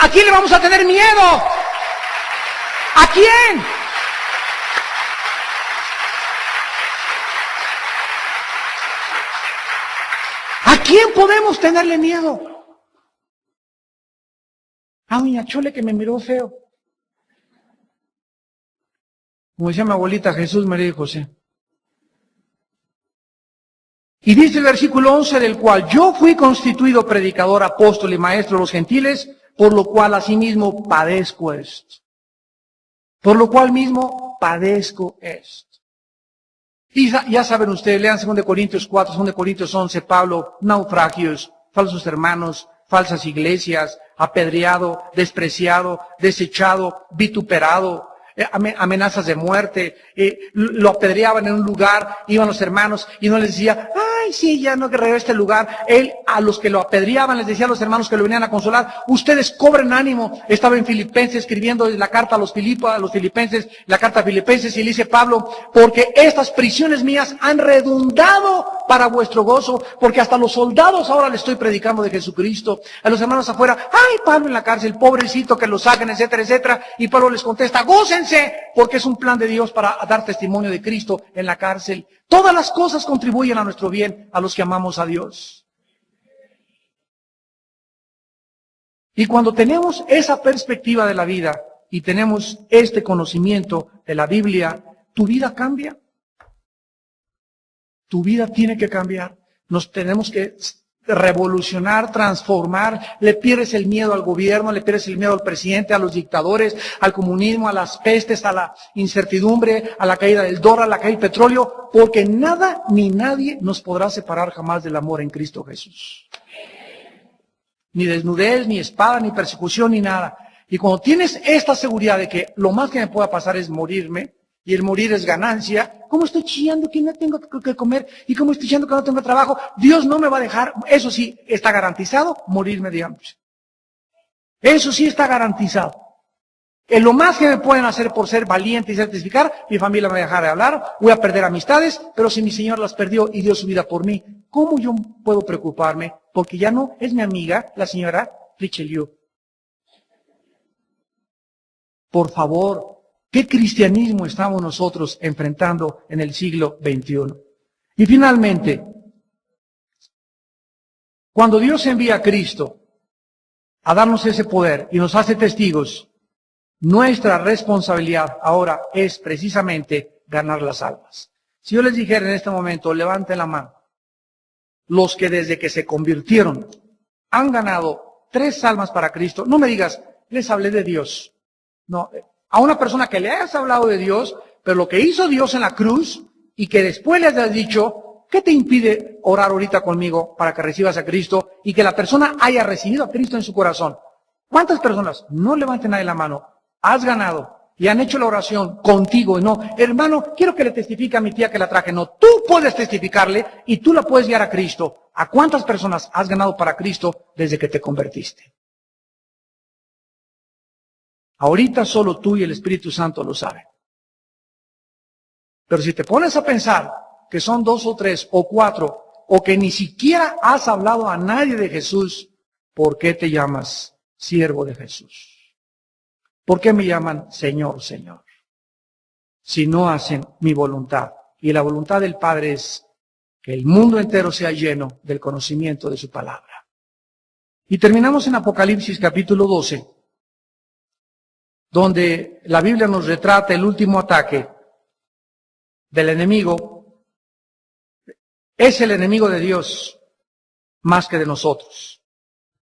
¿A quién le vamos a tener miedo? ¿A quién? ¿A quién podemos tenerle miedo? A doña Chole que me miró feo. Como decía mi abuelita, Jesús, María y José. Y dice el versículo 11, del cual yo fui constituido predicador, apóstol y maestro de los gentiles, por lo cual asimismo padezco esto. Por lo cual mismo padezco esto. Y ya saben ustedes, lean 2 Corintios 4, 2 Corintios 11, Pablo, naufragios, falsos hermanos, falsas iglesias, apedreado, despreciado, desechado, vituperado, amenazas de muerte, lo apedreaban en un lugar, iban los hermanos y no les decía, ay, sí, ya no que regrese a este lugar. Él, a los que lo apedreaban, les decía a los hermanos que lo venían a consolar, ustedes cobren ánimo. Estaba en Filipenses escribiendo la carta a los filipenses, la carta a Filipenses, y le dice Pablo, porque estas prisiones mías han redundado para vuestro gozo, porque hasta los soldados ahora le estoy predicando de Jesucristo. A los hermanos afuera, ay, Pablo en la cárcel, pobrecito que lo saquen, etcétera, etcétera. Y Pablo les contesta, gócense, porque es un plan de Dios para dar testimonio de Cristo en la cárcel. Todas las cosas contribuyen a nuestro bien, a los que amamos a Dios. Y cuando tenemos esa perspectiva de la vida y tenemos este conocimiento de la Biblia, tu vida cambia. Tu vida tiene que cambiar. Nos tenemos que revolucionar, transformar. Le pierdes el miedo al gobierno, le pierdes el miedo al presidente, a los dictadores, al comunismo, a las pestes, a la incertidumbre, a la caída del dólar, a la caída del petróleo, porque nada ni nadie nos podrá separar jamás del amor en Cristo Jesús. Ni desnudez, ni espada, ni persecución, ni nada. Y cuando tienes esta seguridad de que lo más que me pueda pasar es morirme, y el morir es ganancia, ¿cómo estoy chillando que no tengo que comer? ¿Y cómo estoy chillando que no tengo trabajo? Dios no me va a dejar, eso sí, está garantizado, morirme de hambre. Eso sí está garantizado. En lo más que me pueden hacer por ser valiente y certificar, mi familia me va a dejar de hablar, voy a perder amistades, pero si mi Señor las perdió y dio su vida por mí, ¿cómo yo puedo preocuparme? Porque ya no es mi amiga, la señora Richelieu. Por favor, ¿qué cristianismo estamos nosotros enfrentando en el siglo XXI? Y finalmente, cuando Dios envía a Cristo a darnos ese poder y nos hace testigos, nuestra responsabilidad ahora es precisamente ganar las almas. Si yo les dijera en este momento, levanten la mano, los que desde que se convirtieron han ganado 3 almas para Cristo, no me digas, les hablé de Dios. No, a una persona que le hayas hablado de Dios, pero lo que hizo Dios en la cruz y que después le hayas dicho, ¿qué te impide orar ahorita conmigo para que recibas a Cristo y que la persona haya recibido a Cristo en su corazón? ¿Cuántas personas? No levanten nadie la mano. Has ganado y han hecho la oración contigo. No, hermano, quiero que le testifique a mi tía que la traje. No, tú puedes testificarle y tú la puedes guiar a Cristo. ¿A cuántas personas has ganado para Cristo desde que te convertiste? Ahorita solo tú y el Espíritu Santo lo saben. Pero si te pones a pensar que son 2 o 3 o 4, o que ni siquiera has hablado a nadie de Jesús, ¿por qué te llamas siervo de Jesús? ¿Por qué me llaman Señor, Señor? Si no hacen mi voluntad. Y la voluntad del Padre es que el mundo entero sea lleno del conocimiento de su palabra. Y terminamos en Apocalipsis capítulo 12, donde la Biblia nos retrata el último ataque del enemigo. Es el enemigo de Dios más que de nosotros.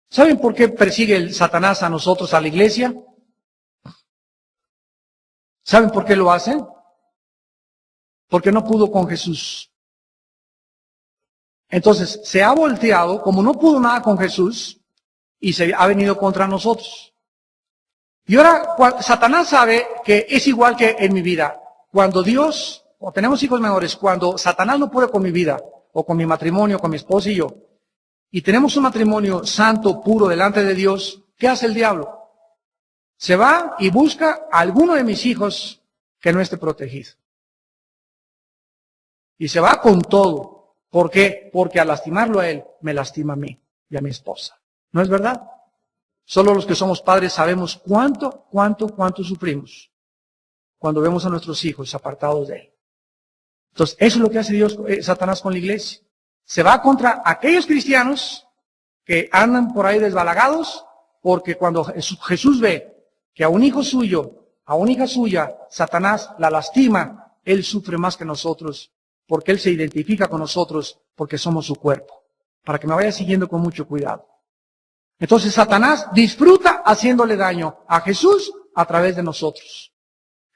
¿Saben por qué persigue el Satanás a nosotros, a la iglesia? ¿Saben por qué lo hace? Porque no pudo con Jesús. Entonces, se ha volteado, como no pudo nada con Jesús, y se ha venido contra nosotros. Y ahora, Satanás sabe que es igual que en mi vida. Cuando Dios, o tenemos hijos menores, cuando Satanás no puede con mi vida, o con mi matrimonio, con mi esposa y yo, y tenemos un matrimonio santo, puro, delante de Dios, ¿qué hace el diablo? Se va y busca a alguno de mis hijos que no esté protegido. Y se va con todo. ¿Por qué? Porque al lastimarlo a él, me lastima a mí y a mi esposa. ¿No es verdad? Solo los que somos padres sabemos cuánto sufrimos cuando vemos a nuestros hijos apartados de él. Entonces, eso es lo que hace Satanás con la iglesia. Se va contra aquellos cristianos que andan por ahí desbalagados, porque cuando Jesús ve que a un hijo suyo, a una hija suya, Satanás la lastima, él sufre más que nosotros, porque él se identifica con nosotros, porque somos su cuerpo. Para que me vaya siguiendo con mucho cuidado. Entonces Satanás disfruta haciéndole daño a Jesús a través de nosotros.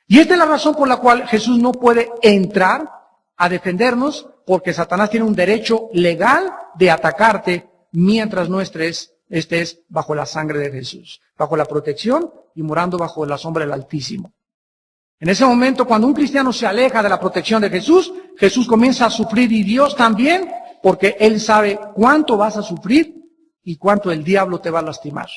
Y esta es la razón por la cual Jesús no puede entrar a defendernos, porque Satanás tiene un derecho legal de atacarte mientras no estés bajo la sangre de Jesús, bajo la protección y morando bajo la sombra del Altísimo. En ese momento, cuando un cristiano se aleja de la protección de Jesús, Jesús comienza a sufrir y Dios también, porque Él sabe cuánto vas a sufrir y cuánto el diablo te va a lastimar.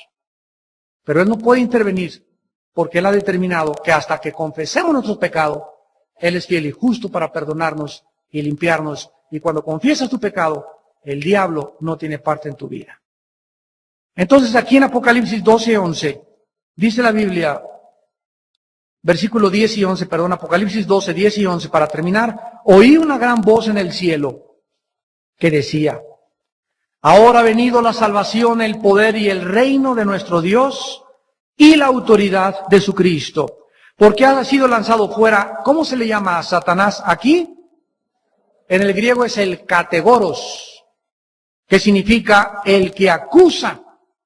Pero Él no puede intervenir, porque Él ha determinado que hasta que confesemos nuestro pecado, Él es fiel y justo para perdonarnos y limpiarnos. Y cuando confiesas tu pecado, el diablo no tiene parte en tu vida. Entonces aquí en Apocalipsis 12:11, dice la Biblia, versículo 10 y 11, perdón, Apocalipsis 12, 10 y 11, para terminar, oí una gran voz en el cielo que decía, ahora ha venido la salvación, el poder y el reino de nuestro Dios y la autoridad de su Cristo, porque ha sido lanzado fuera. ¿Cómo se le llama a Satanás aquí? En el griego es el kategoros, que significa el que acusa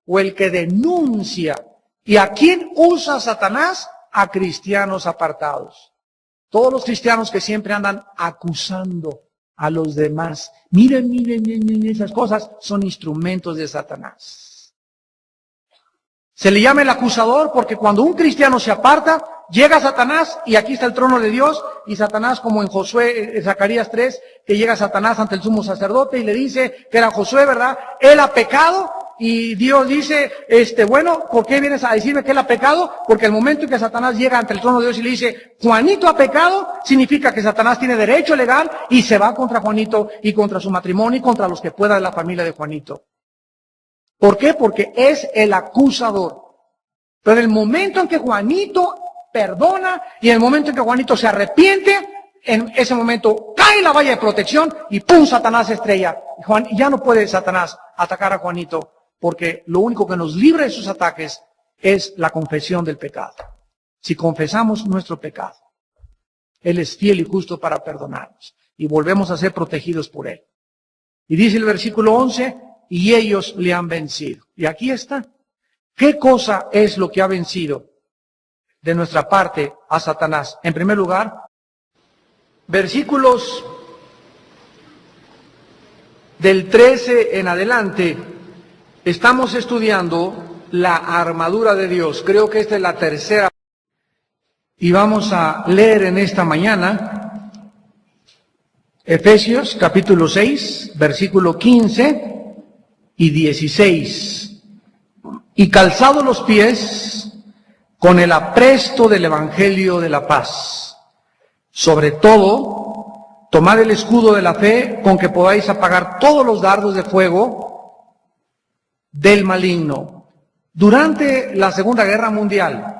o el que denuncia. ¿Y a quién usa Satanás? A cristianos apartados. Todos los cristianos que siempre andan acusando a los demás. Miren, esas cosas son instrumentos de Satanás. Se le llama el acusador porque cuando un cristiano se aparta, llega Satanás y aquí está el trono de Dios y Satanás, como en Josué, en Zacarías 3, que llega Satanás ante el sumo sacerdote y le dice que era Josué, ¿verdad? Él ha pecado y Dios dice, bueno, ¿por qué vienes a decirme que él ha pecado? Porque el momento en que Satanás llega ante el trono de Dios y le dice, Juanito ha pecado, significa que Satanás tiene derecho legal y se va contra Juanito y contra su matrimonio y contra los que pueda de la familia de Juanito. ¿Por qué? Porque es el acusador. Pero en el momento en que Juanito perdona y en el momento en que Juanito se arrepiente, en ese momento cae la valla de protección y ¡pum! Satanás estrella. Y ya no puede Satanás atacar a Juanito porque lo único que nos libra de sus ataques es la confesión del pecado. Si confesamos nuestro pecado, Él es fiel y justo para perdonarnos y volvemos a ser protegidos por Él. Y dice el versículo 11, y ellos le han vencido. Y aquí está. ¿Qué cosa es lo que ha vencido de nuestra parte a Satanás? En primer lugar, versículos del 13 en adelante, estamos estudiando la armadura de Dios. Creo que esta es la tercera. Y vamos a leer en esta mañana Efesios capítulo 6, versículo 15 y 16. Y calzados los pies con el apresto del Evangelio de la paz. Sobre todo, tomad el escudo de la fe con que podáis apagar todos los dardos de fuego del maligno. Durante la Segunda Guerra Mundial,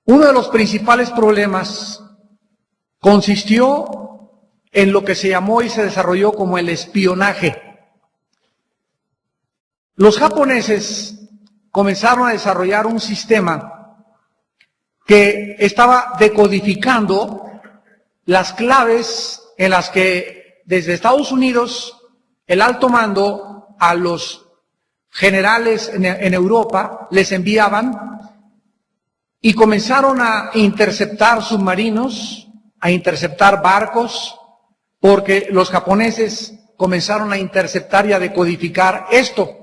uno de los principales problemas consistió en lo que se llamó y se desarrolló como el espionaje. Los japoneses comenzaron a desarrollar un sistema que estaba decodificando las claves en las que desde Estados Unidos el alto mando a los generales en Europa les enviaban y comenzaron a interceptar submarinos, a interceptar barcos, porque los japoneses comenzaron a interceptar y a decodificar esto.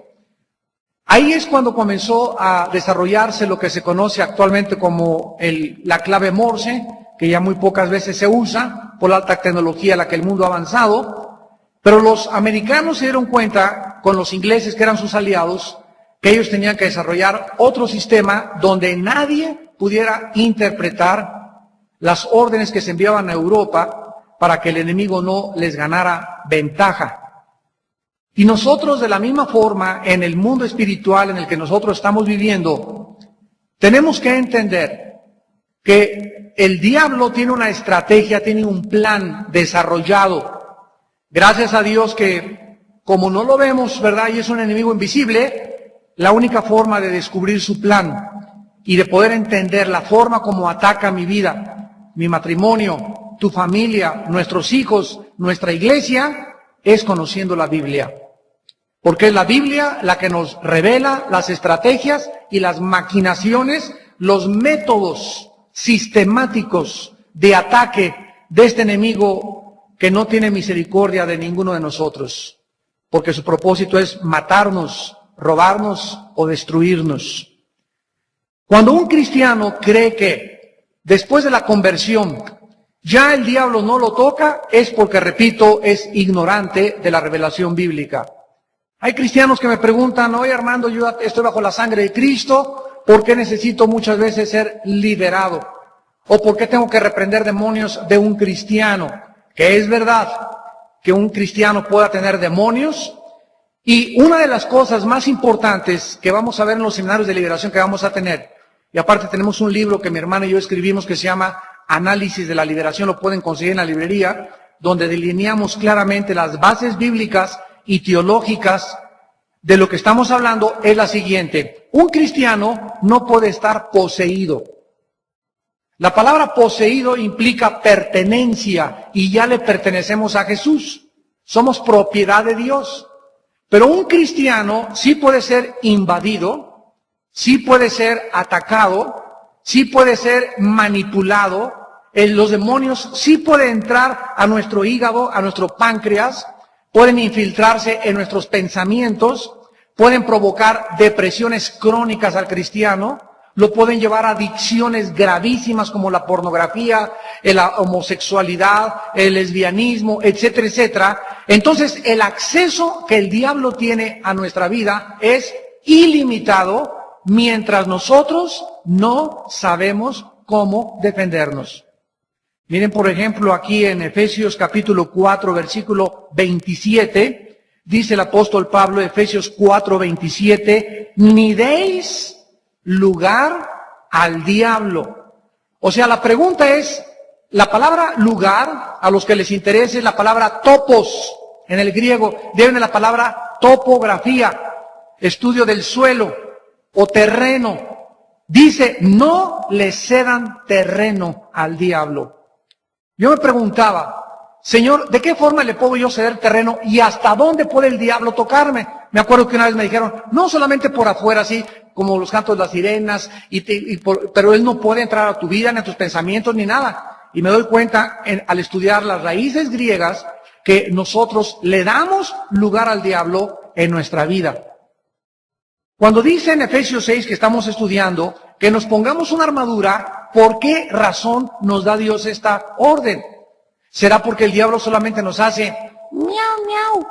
Ahí es cuando comenzó a desarrollarse lo que se conoce actualmente como la clave Morse, que ya muy pocas veces se usa por la alta tecnología a la que el mundo ha avanzado. Pero los americanos se dieron cuenta, con los ingleses que eran sus aliados, que ellos tenían que desarrollar otro sistema donde nadie pudiera interpretar las órdenes que se enviaban a Europa para que el enemigo no les ganara ventaja. Y nosotros, de la misma forma, en el mundo espiritual en el que nosotros estamos viviendo, tenemos que entender que el diablo tiene una estrategia, tiene un plan desarrollado. Gracias a Dios que, como no lo vemos, ¿verdad? Y es un enemigo invisible, la única forma de descubrir su plan y de poder entender la forma como ataca mi vida, mi matrimonio, tu familia, nuestros hijos, nuestra iglesia, es conociendo la Biblia. Porque es la Biblia la que nos revela las estrategias y las maquinaciones, los métodos sistemáticos de ataque de este enemigo que no tiene misericordia de ninguno de nosotros. Porque su propósito es matarnos, robarnos o destruirnos. Cuando un cristiano cree que después de la conversión ya el diablo no lo toca, es porque, repito, es ignorante de la revelación bíblica. Hay cristianos que me preguntan, oye Armando, yo estoy bajo la sangre de Cristo, ¿por qué necesito muchas veces ser liberado? ¿O por qué tengo que reprender demonios de un cristiano? Que es verdad que un cristiano pueda tener demonios. Y una de las cosas más importantes que vamos a ver en los seminarios de liberación que vamos a tener, y aparte tenemos un libro que mi hermana y yo escribimos que se llama Análisis de la Liberación, lo pueden conseguir en la librería, donde delineamos claramente las bases bíblicas y teológicas de lo que estamos hablando, es la siguiente. Un cristiano no puede estar poseído. La palabra poseído implica pertenencia y ya le pertenecemos a Jesús. Somos propiedad de Dios. Pero un cristiano sí puede ser invadido, sí puede ser atacado, sí puede ser manipulado. Los demonios sí pueden entrar a nuestro hígado, a nuestro páncreas, pueden infiltrarse en nuestros pensamientos, pueden provocar depresiones crónicas al cristiano, lo pueden llevar a adicciones gravísimas como la pornografía, la homosexualidad, el lesbianismo, etcétera, etcétera. Entonces, el acceso que el diablo tiene a nuestra vida es ilimitado mientras nosotros no sabemos cómo defendernos. Miren, por ejemplo, aquí en Efesios capítulo 4, versículo 27, dice el apóstol Pablo, Efesios 4, 27, ni deis lugar al diablo. O sea, la pregunta es, la palabra lugar, a los que les interese, es la palabra topos, en el griego, viene la palabra topografía, estudio del suelo o terreno. Dice, no le cedan terreno al diablo. Yo me preguntaba, Señor, ¿de qué forma le puedo yo ceder terreno y hasta dónde puede el diablo tocarme? Me acuerdo que una vez me dijeron, no solamente por afuera, así como los cantos de las sirenas, pero él no puede entrar a tu vida, ni a tus pensamientos, ni nada. Y me doy cuenta, al estudiar las raíces griegas, que nosotros le damos lugar al diablo en nuestra vida. Cuando dice en Efesios 6 que estamos estudiando, que nos pongamos una armadura, ¿por qué razón nos da Dios esta orden? ¿Será porque el diablo solamente nos hace miau, miau,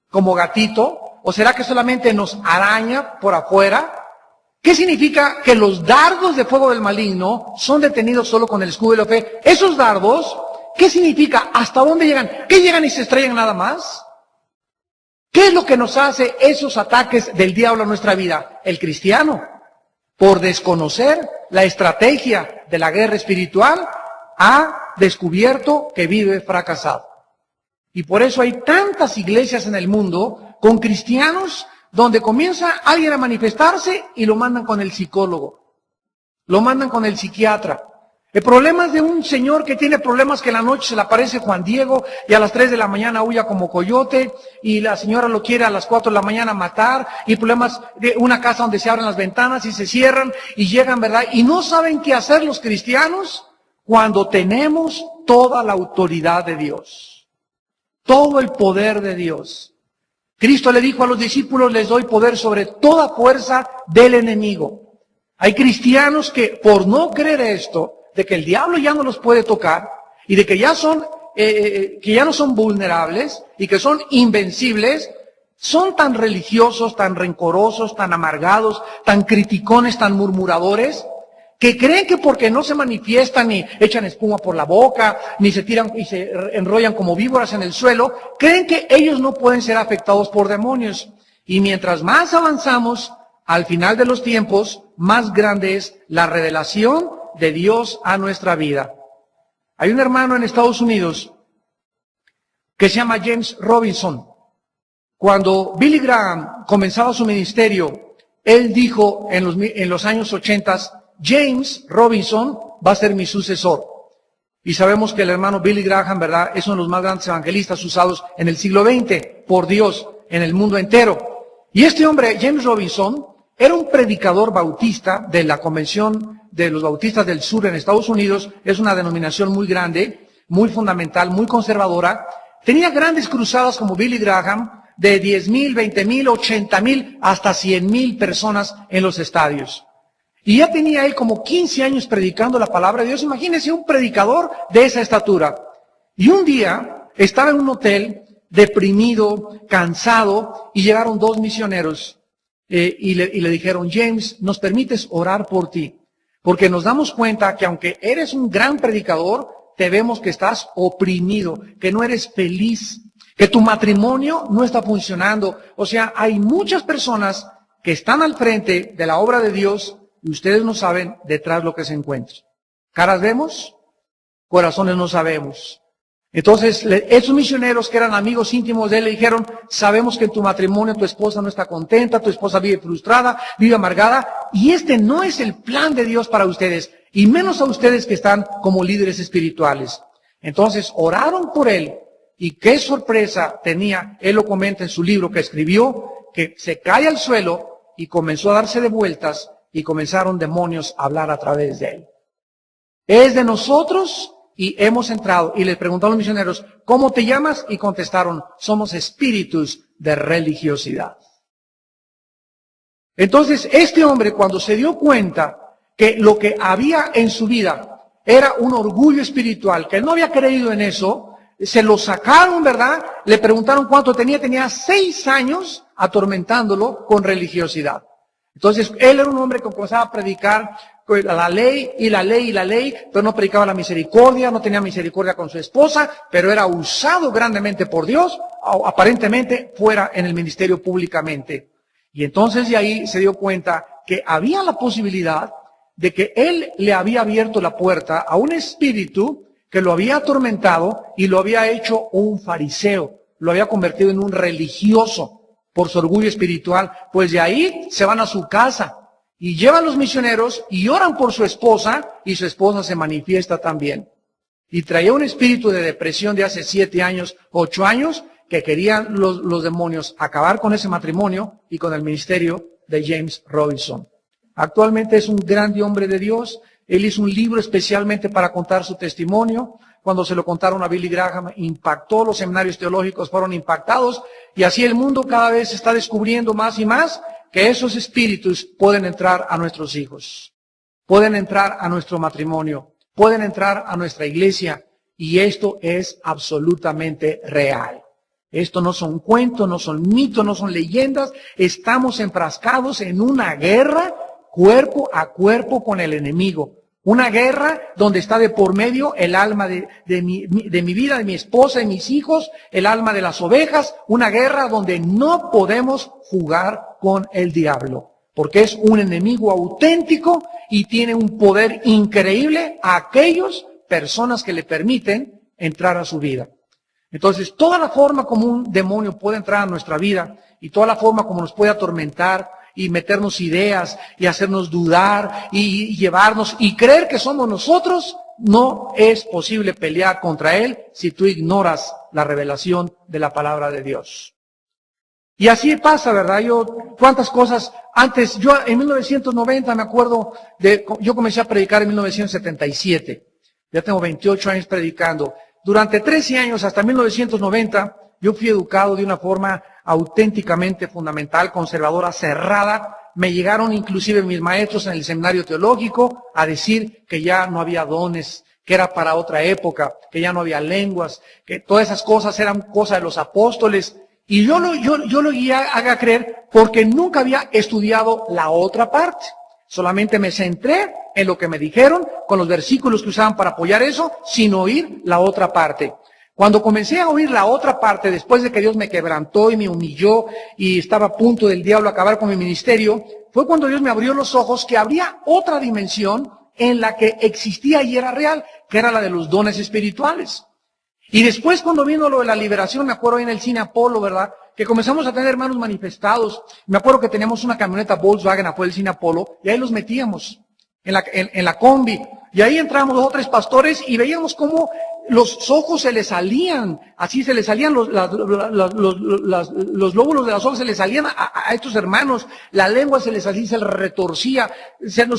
como gatito? ¿O será que solamente nos araña por afuera? ¿Qué significa que los dardos de fuego del maligno son detenidos solo con el escudo de la fe? Esos dardos, ¿qué significa? ¿Hasta dónde llegan? ¿Qué llegan y se estrellan nada más? ¿Qué es lo que nos hace esos ataques del diablo a nuestra vida? El cristiano, por desconocer la estrategia de la guerra espiritual, ha descubierto que vive fracasado. Y por eso hay tantas iglesias en el mundo con cristianos donde comienza alguien a manifestarse y lo mandan con el psicólogo, lo mandan con el psiquiatra. El problema es de un señor que tiene problemas que en la noche se le aparece Juan Diego y a las 3 de la mañana huya como coyote y la señora lo quiere a las 4 de la mañana matar, y problemas de una casa donde se abren las ventanas y se cierran y llegan, ¿verdad? Y no saben qué hacer los cristianos cuando tenemos toda la autoridad de Dios, todo el poder de Dios. Cristo le dijo a los discípulos: les doy poder sobre toda fuerza del enemigo. Hay cristianos que por no creer esto, de que el diablo ya no los puede tocar y de que ya no son vulnerables y que son invencibles, son tan religiosos, tan rencorosos, tan amargados, tan criticones, tan murmuradores, que creen que porque no se manifiestan ni echan espuma por la boca, ni se tiran y se enrollan como víboras en el suelo, creen que ellos no pueden ser afectados por demonios. Y mientras más avanzamos, al final de los tiempos, más grande es la revelación de Dios a nuestra vida. Hay un hermano en Estados Unidos que se llama James Robinson. Cuando Billy Graham comenzaba su ministerio, él dijo en los años 80, James Robinson va a ser mi sucesor. Y sabemos que el hermano Billy Graham, ¿verdad?, es uno de los más grandes evangelistas usados en el siglo XX por Dios en el mundo entero. Y este hombre, James Robinson, era un predicador bautista de la Convención de los Bautistas del Sur en Estados Unidos. Es una denominación muy grande, muy fundamental, muy conservadora. Tenía grandes cruzadas como Billy Graham, de 10,000, 20,000, 80,000, hasta 100,000 personas en los estadios. Y ya tenía él como 15 años predicando la palabra de Dios. Imagínense un predicador de esa estatura. Y un día estaba en un hotel, deprimido, cansado, y llegaron 2 misioneros. Y le dijeron: James, ¿nos permites orar por ti? Porque nos damos cuenta que aunque eres un gran predicador, te vemos que estás oprimido, que no eres feliz, que tu matrimonio no está funcionando. O sea, hay muchas personas que están al frente de la obra de Dios y ustedes no saben detrás lo que se encuentra. Caras vemos, corazones no sabemos. Entonces, esos misioneros que eran amigos íntimos de él le dijeron: sabemos que en tu matrimonio tu esposa no está contenta, tu esposa vive frustrada, vive amargada, y este no es el plan de Dios para ustedes, y menos a ustedes que están como líderes espirituales. Entonces, oraron por él, y qué sorpresa tenía. Él lo comenta en su libro que escribió, que se cae al suelo y comenzó a darse de vueltas, y comenzaron demonios a hablar a través de él. Es de nosotros. Y hemos entrado y les preguntó a los misioneros: ¿cómo te llamas? Y contestaron: somos espíritus de religiosidad. Entonces, este hombre, cuando se dio cuenta que lo que había en su vida era un orgullo espiritual, que él no había creído en eso, se lo sacaron, ¿verdad? Le preguntaron cuánto tenía 6 años atormentándolo con religiosidad. Entonces, él era un hombre que comenzaba a predicar la ley y la ley y la ley, pero no predicaba la misericordia, no tenía misericordia con su esposa, pero era usado grandemente por Dios, aparentemente fuera en el ministerio públicamente. Y entonces de ahí se dio cuenta que había la posibilidad de que él le había abierto la puerta a un espíritu que lo había atormentado y lo había hecho un fariseo, lo había convertido en un religioso por su orgullo espiritual. Pues de ahí se van a su casa y llevan los misioneros y oran por su esposa, y su esposa se manifiesta también. Y traía un espíritu de depresión de hace 7 años, 8 años, que querían los demonios acabar con ese matrimonio y con el ministerio de James Robinson. Actualmente es un grande hombre de Dios. Él hizo un libro especialmente para contar su testimonio. Cuando se lo contaron a Billy Graham, impactó, los seminarios teológicos fueron impactados, y así el mundo cada vez está descubriendo más y más que esos espíritus pueden entrar a nuestros hijos, pueden entrar a nuestro matrimonio, pueden entrar a nuestra iglesia, y esto es absolutamente real. Esto no son cuentos, no son mitos, no son leyendas. Estamos enfrascados en una guerra cuerpo a cuerpo con el enemigo. Una guerra donde está de por medio el alma de mi vida, de mi esposa, de mis hijos, el alma de las ovejas. Una guerra donde no podemos jugar con el diablo, porque es un enemigo auténtico y tiene un poder increíble a aquellos personas que le permiten entrar a su vida. Entonces, toda la forma como un demonio puede entrar a nuestra vida y toda la forma como nos puede atormentar y meternos ideas y hacernos dudar y llevarnos y creer que somos nosotros, no es posible pelear contra él si tú ignoras la revelación de la palabra de Dios. Y así pasa, ¿verdad? Cuántas cosas antes, yo en 1990 me acuerdo yo comencé a predicar en 1977. Ya tengo 28 años predicando. Durante 13 años, hasta 1990, yo fui educado de una forma auténticamente fundamental, conservadora, cerrada. Me llegaron inclusive mis maestros en el seminario teológico a decir que ya no había dones, que era para otra época, que ya no había lenguas, que todas esas cosas eran cosas de los apóstoles. Y yo lo haga creer porque nunca había estudiado la otra parte. Solamente me centré en lo que me dijeron, con los versículos que usaban para apoyar eso, sin oír la otra parte. Cuando comencé a oír la otra parte, después de que Dios me quebrantó y me humilló y estaba a punto del diablo acabar con mi ministerio, fue cuando Dios me abrió los ojos que habría otra dimensión en la que existía y era real, que era la de los dones espirituales. Y después cuando vino lo de la liberación, me acuerdo en el cine Apolo, ¿verdad? Que comenzamos a tener hermanos manifestados. Me acuerdo que teníamos una camioneta Volkswagen afuera del cine Apolo y ahí los metíamos en la combi. Y ahí entramos 2 o 3 pastores y veíamos cómo los ojos se les salían, así se les salían los lóbulos de los ojos se les salían a estos hermanos, la lengua se les salía, se les retorcía,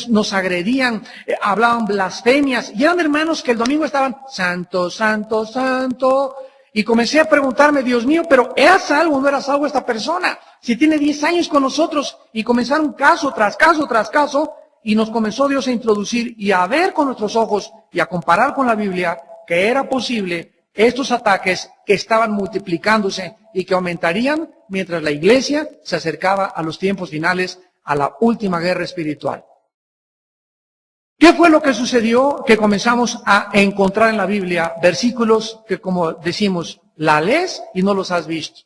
nos agredían, hablaban blasfemias, y eran hermanos que el domingo estaban, santo, santo, santo, y comencé a preguntarme, Dios mío, pero ¿era salvo o no era salvo esta persona? Si tiene 10 años con nosotros, y comenzaron caso tras caso tras caso, y nos comenzó Dios a introducir y a ver con nuestros ojos y a comparar con la Biblia que era posible estos ataques que estaban multiplicándose y que aumentarían mientras la iglesia se acercaba a los tiempos finales, a la última guerra espiritual. ¿Qué fue lo que sucedió? Que comenzamos a encontrar en la Biblia versículos que, como decimos, la lees y no los has visto.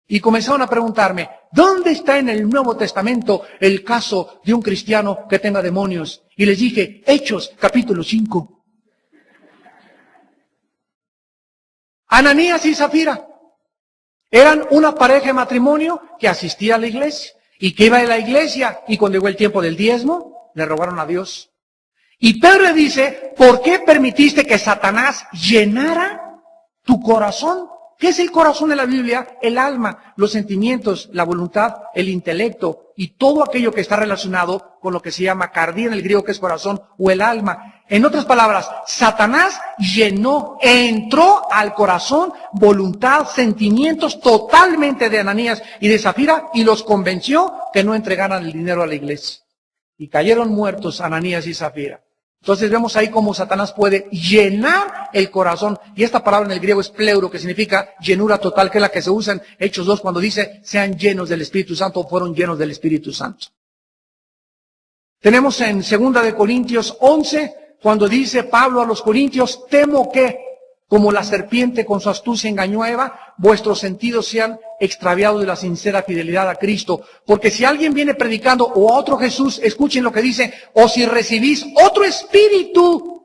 Y comenzaron a preguntarme, ¿dónde está en el Nuevo Testamento el caso de un cristiano que tenga demonios? Y les dije, Hechos, capítulo 5. Ananías y Zafira eran una pareja de matrimonio que asistía a la iglesia y que iba a la iglesia y cuando llegó el tiempo del diezmo, le rogaron a Dios. Y Pedro le dice, ¿por qué permitiste que Satanás llenara tu corazón? ¿Qué es el corazón de la Biblia? El alma, los sentimientos, la voluntad, el intelecto y todo aquello que está relacionado con lo que se llama cardía en el griego, que es corazón, o el alma. En otras palabras, Satanás entró al corazón, voluntad, sentimientos totalmente de Ananías y de Zafira y los convenció que no entregaran el dinero a la iglesia. Y cayeron muertos Ananías y Zafira. Entonces vemos ahí cómo Satanás puede llenar el corazón. Y esta palabra en el griego es pleuro, que significa llenura total, que es la que se usa en Hechos 2 cuando dice sean llenos del Espíritu Santo o fueron llenos del Espíritu Santo. Tenemos en 2 de Corintios 11, cuando dice Pablo a los corintios, temo que, como la serpiente con su astucia engañó a Eva, vuestros sentidos sean extraviados de la sincera fidelidad a Cristo. Porque si alguien viene predicando o a otro Jesús, escuchen lo que dice, o si recibís otro espíritu,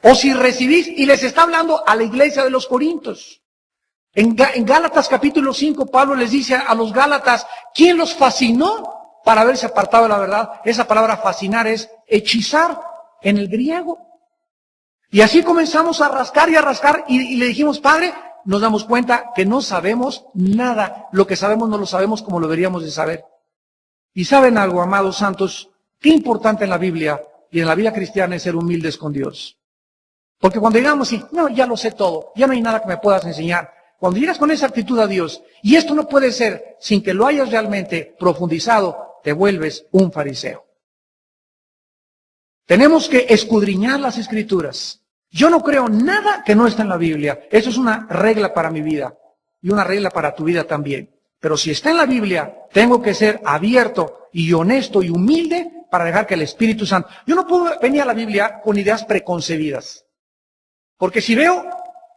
o si recibís, y les está hablando a la iglesia de los Corintios. En Gálatas capítulo 5, Pablo les dice a los Gálatas, ¿quién los fascinó para haberse apartado de la verdad? Esa palabra fascinar es hechizar en el griego. Y así comenzamos a rascar y le dijimos, Padre, nos damos cuenta que no sabemos nada. Lo que sabemos no lo sabemos como lo deberíamos de saber. Y saben algo, amados santos, qué importante en la Biblia y en la vida cristiana es ser humildes con Dios. Porque cuando llegamos y, no, ya lo sé todo, ya no hay nada que me puedas enseñar. Cuando llegas con esa actitud a Dios, y esto no puede ser sin que lo hayas realmente profundizado, te vuelves un fariseo. Tenemos que escudriñar las Escrituras. Yo no creo nada que no está en la Biblia. Eso es una regla para mi vida y una regla para tu vida también. Pero si está en la Biblia, tengo que ser abierto y honesto y humilde para dejar que el Espíritu Santo... Yo no puedo venir a la Biblia con ideas preconcebidas. Porque si veo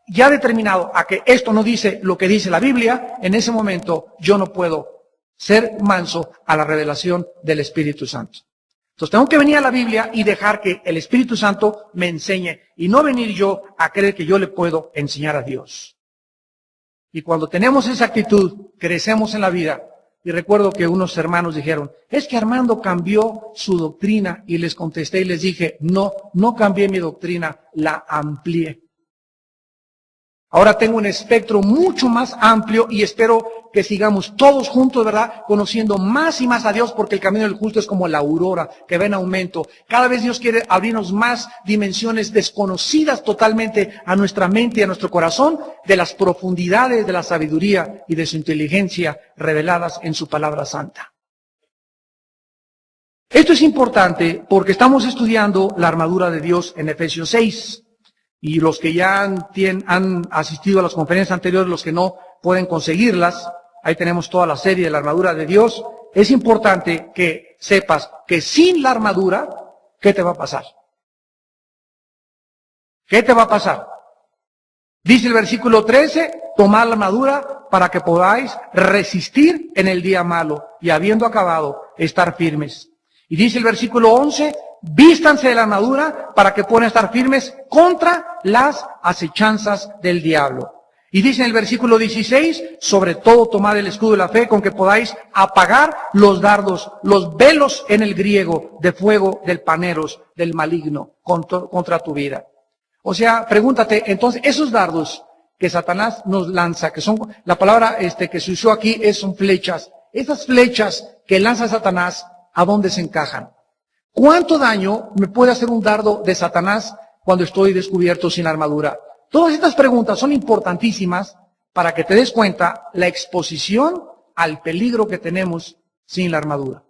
ya determinado a que esto no dice lo que dice la Biblia, en ese momento yo no puedo ser manso a la revelación del Espíritu Santo. Entonces tengo que venir a la Biblia y dejar que el Espíritu Santo me enseñe y no venir yo a creer que yo le puedo enseñar a Dios. Y cuando tenemos esa actitud, crecemos en la vida. Y recuerdo que unos hermanos dijeron, es que Armando cambió su doctrina. Y les contesté y les dije, no cambié mi doctrina, la amplié. Ahora tengo un espectro mucho más amplio y espero que sigamos todos juntos, ¿verdad? Conociendo más y más a Dios, porque el camino del justo es como la aurora que va en aumento. Cada vez Dios quiere abrirnos más dimensiones desconocidas totalmente a nuestra mente y a nuestro corazón de las profundidades de la sabiduría y de su inteligencia reveladas en su palabra santa. Esto es importante porque estamos estudiando la armadura de Dios en Efesios 6. Y los que ya han asistido a las conferencias anteriores, los que no pueden conseguirlas, ahí tenemos toda la serie de la armadura de Dios. Es importante que sepas que sin la armadura, ¿qué te va a pasar? ¿Qué te va a pasar? Dice el versículo 13, tomad la armadura para que podáis resistir en el día malo y habiendo acabado, estar firmes. Y dice el versículo 11, vístanse de la armadura para que puedan estar firmes contra las acechanzas del diablo. Y dice en el versículo 16, sobre todo tomad el escudo de la fe con que podáis apagar los dardos, los velos en el griego de fuego del paneros, del maligno contra tu vida. O sea, pregúntate, entonces, esos dardos que Satanás nos lanza, que son, la palabra que se usó aquí son flechas. Esas flechas que lanza Satanás, ¿a dónde se encajan? ¿Cuánto daño me puede hacer un dardo de Satanás cuando estoy descubierto sin armadura? Todas estas preguntas son importantísimas para que te des cuenta la exposición al peligro que tenemos sin la armadura.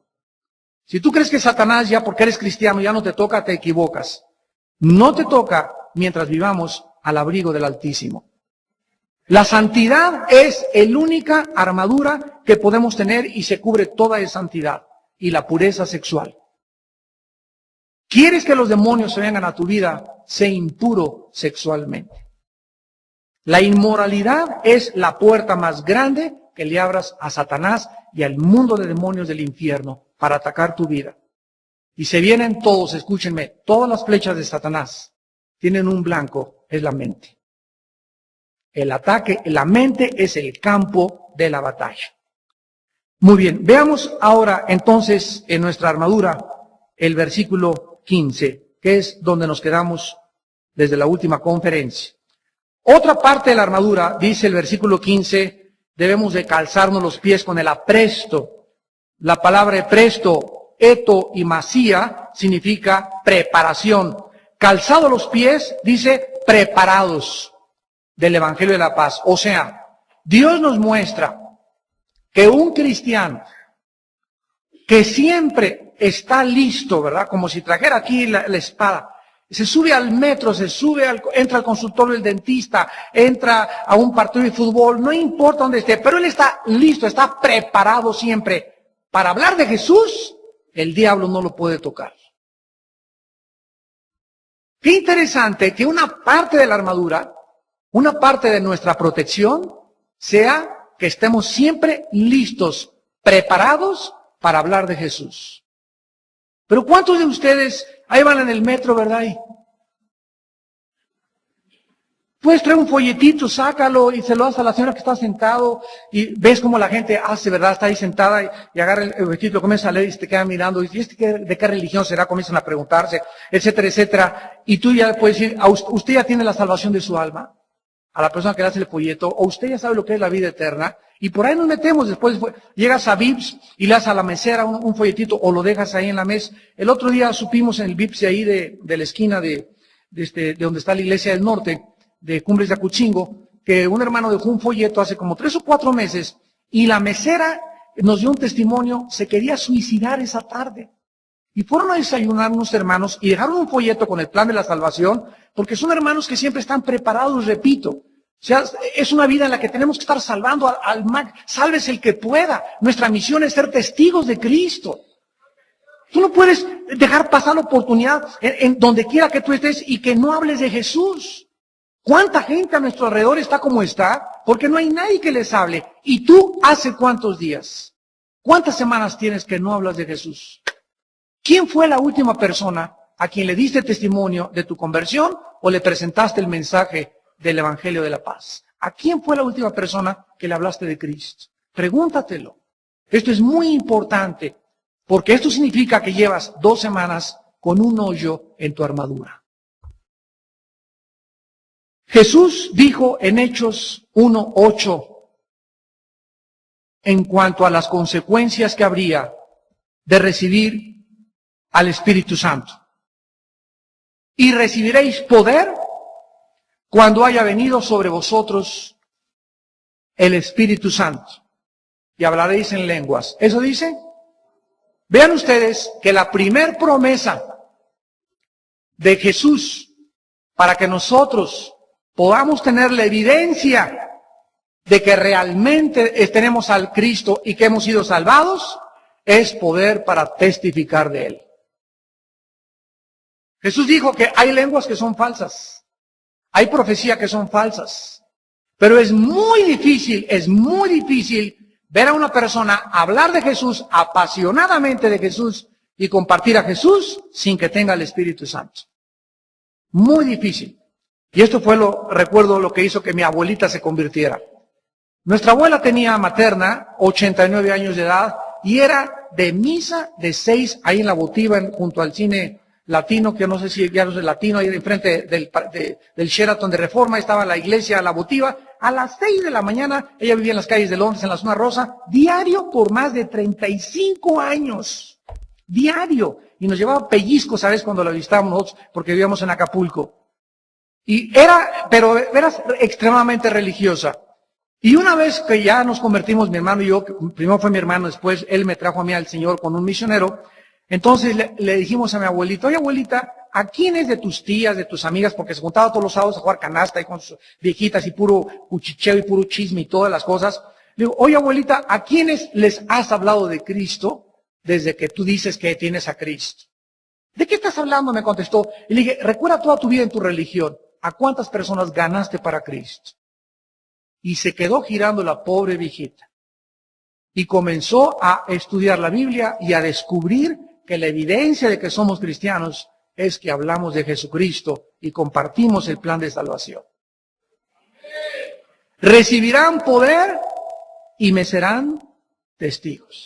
Si tú crees que Satanás ya porque eres cristiano ya no te toca, te equivocas. No te toca mientras vivamos al abrigo del Altísimo. La santidad es la única armadura que podemos tener y se cubre toda de santidad y la pureza sexual. ¿Quieres que los demonios se vengan a tu vida? Sé impuro sexualmente. La inmoralidad es la puerta más grande que le abras a Satanás y al mundo de demonios del infierno para atacar tu vida. Y se vienen todos, escúchenme, todas las flechas de Satanás tienen un blanco, es la mente. El ataque, la mente es el campo de la batalla. Muy bien, veamos ahora entonces en nuestra armadura el versículo 15, que es donde nos quedamos desde la última conferencia. Otra parte de la armadura, dice el versículo 15, debemos de calzarnos los pies con el apresto. La palabra presto, eto y masía significa preparación. Calzado los pies, dice preparados del Evangelio de la Paz. O sea, Dios nos muestra que un cristiano que siempre está listo, ¿verdad? Como si trajera aquí la espada. Se sube al metro, entra al consultorio del dentista, entra a un partido de fútbol, no importa dónde esté, pero él está listo, está preparado siempre. Para hablar de Jesús, el diablo no lo puede tocar. Qué interesante que una parte de la armadura, una parte de nuestra protección, sea que estemos siempre listos, preparados para hablar de Jesús. Pero ¿cuántos de ustedes ahí van en el metro, verdad? Puedes traer un folletito, sácalo y se lo das a la señora que está sentado y ves cómo la gente hace, ¿verdad? Está ahí sentada y agarra el folletito, comienza a leer y se te queda mirando. Y de qué religión será? Comienzan a preguntarse, etcétera, etcétera. Y tú ya puedes decir, ¿usted ya tiene la salvación de su alma? A la persona que le hace el folleto, o usted ya sabe lo que es la vida eterna. Y por ahí nos metemos, después llegas a Vips y le das a la mesera un folletito o lo dejas ahí en la mesa. El otro día supimos en el Vips de ahí de la esquina de donde está la iglesia del norte, de Cumbres de Acuchingo, que un hermano dejó un folleto hace como 3 o 4 meses y la mesera nos dio un testimonio, se quería suicidar esa tarde. Y fueron a desayunar unos hermanos y dejaron un folleto con el plan de la salvación, porque son hermanos que siempre están preparados, repito. O sea, es una vida en la que tenemos que estar salvando al mal. Sálvese el que pueda. Nuestra misión es ser testigos de Cristo. Tú no puedes dejar pasar la oportunidad en donde quiera que tú estés y que no hables de Jesús. ¿Cuánta gente a nuestro alrededor está como está? Porque no hay nadie que les hable. ¿Y tú hace cuántos días? ¿Cuántas semanas tienes que no hablas de Jesús? ¿Quién fue la última persona a quien le diste testimonio de tu conversión o le presentaste el mensaje del Evangelio de la paz? ¿A quién fue la última persona que le hablaste de Cristo? Pregúntatelo. Esto es muy importante, porque esto significa que llevas 2 semanas con un hoyo en tu armadura. Jesús dijo en Hechos 1:8, en cuanto a las consecuencias que habría de recibir al Espíritu Santo. Y recibiréis poder cuando haya venido sobre vosotros el Espíritu Santo. Y hablaréis en lenguas. ¿Eso dice? Vean ustedes que la primer promesa de Jesús para que nosotros podamos tener la evidencia de que realmente tenemos al Cristo y que hemos sido salvados, es poder para testificar de Él. Jesús dijo que hay lenguas que son falsas, hay profecías que son falsas, pero es muy difícil ver a una persona hablar de Jesús, apasionadamente de Jesús y compartir a Jesús sin que tenga el Espíritu Santo. Muy difícil. Y esto fue recuerdo lo que hizo que mi abuelita se convirtiera. Nuestra abuela tenía materna, 89 años de edad, y era de misa de 6 ahí en la Botiva, junto al cine latino, que no sé si ya no es latino, ahí enfrente del Sheraton de Reforma, estaba la iglesia, la Botiva. A las 6 de la mañana, ella vivía en las calles de Londres, en la zona rosa, diario por más de 35 años. Diario. Y nos llevaba pellizcos, ¿sabes? Cuando la visitábamos nosotros, porque vivíamos en Acapulco. Y era extremadamente religiosa. Y una vez que ya nos convertimos, mi hermano y yo, primero fue mi hermano, después él me trajo a mí al Señor con un misionero, entonces le dijimos a mi abuelita, oye abuelita, ¿a quiénes de tus tías, de tus amigas, porque se juntaba todos los sábados a jugar canasta y con sus viejitas y puro cuchicheo y puro chisme y todas las cosas? Le digo, oye abuelita, ¿a quiénes les has hablado de Cristo desde que tú dices que tienes a Cristo? ¿De qué estás hablando? Me contestó. Y le dije, recuerda toda tu vida en tu religión. ¿A cuántas personas ganaste para Cristo? Y se quedó girando la pobre viejita. Y comenzó a estudiar la Biblia y a descubrir que la evidencia de que somos cristianos es que hablamos de Jesucristo y compartimos el plan de salvación. Recibirán poder y me serán testigos.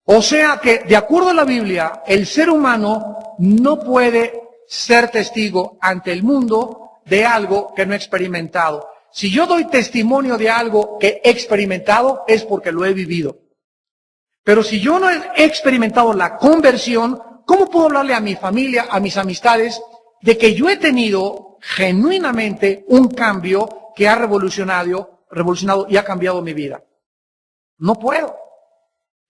O sea que, de acuerdo a la Biblia, el ser humano no puede ser testigo ante el mundo de algo que no he experimentado. Si yo doy testimonio de algo que he experimentado, es porque lo he vivido. Pero si yo no he experimentado la conversión, ¿cómo puedo hablarle a mi familia, a mis amistades, de que yo he tenido genuinamente un cambio que ha revolucionado y ha cambiado mi vida? No puedo.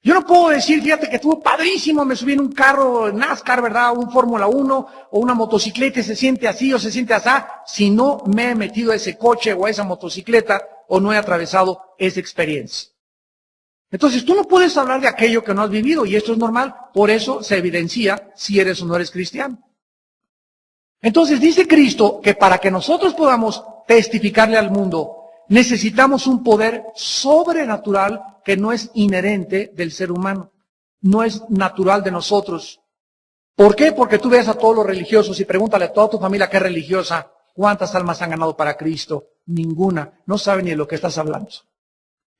Yo no puedo decir, fíjate que estuvo padrísimo, me subí en un carro NASCAR, ¿verdad? Un Fórmula 1 o una motocicleta y se siente así o se siente así, si no me he metido a ese coche o a esa motocicleta o no he atravesado esa experiencia. Entonces tú no puedes hablar de aquello que no has vivido y esto es normal, por eso se evidencia si eres o no eres cristiano. Entonces dice Cristo que para que nosotros podamos testificarle al mundo, necesitamos un poder sobrenatural que no es inherente del ser humano, no es natural de nosotros. ¿Por qué? Porque tú ves a todos los religiosos y pregúntale a toda tu familia que es religiosa, ¿cuántas almas han ganado para Cristo? Ninguna, no saben ni de lo que estás hablando.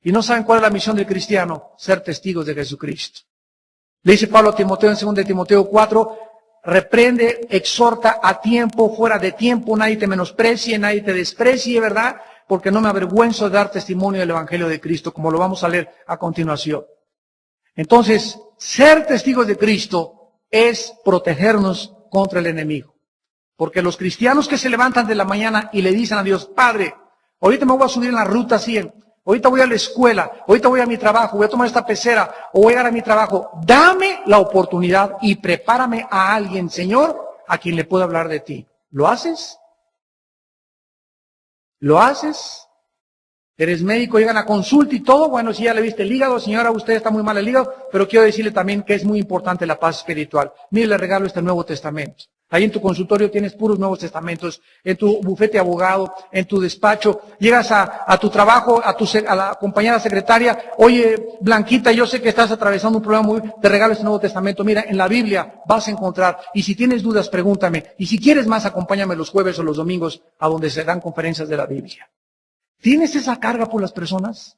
Y no saben cuál es la misión del cristiano, ser testigos de Jesucristo. Le dice Pablo a Timoteo en 2 Timoteo 4, reprende, exhorta a tiempo, fuera de tiempo, nadie te menosprecie, nadie te desprecie, ¿verdad? Porque no me avergüenzo de dar testimonio del Evangelio de Cristo, como lo vamos a leer a continuación. Entonces, ser testigos de Cristo es protegernos contra el enemigo. Porque los cristianos que se levantan de la mañana y le dicen a Dios, Padre, ahorita me voy a subir en la ruta 100, ahorita voy a la escuela, ahorita voy a mi trabajo, voy a tomar esta pecera o voy a llegar a mi trabajo, dame la oportunidad y prepárame a alguien, Señor, a quien le pueda hablar de ti. ¿Lo haces? ¿Lo haces? Eres médico, llegan a consulta y todo. Bueno, si ya le viste el hígado, señora, usted está muy mal el hígado, pero quiero decirle también que es muy importante la paz espiritual. Mire, le regalo este Nuevo Testamento. Ahí en tu consultorio tienes puros Nuevos Testamentos, en tu bufete de abogado, en tu despacho, llegas a tu trabajo, a la compañera secretaria, oye, Blanquita, yo sé que estás atravesando un problema te regalo este Nuevo Testamento, mira, en la Biblia vas a encontrar, y si tienes dudas, pregúntame, y si quieres más, acompáñame los jueves o los domingos a donde se dan conferencias de la Biblia. ¿Tienes esa carga por las personas?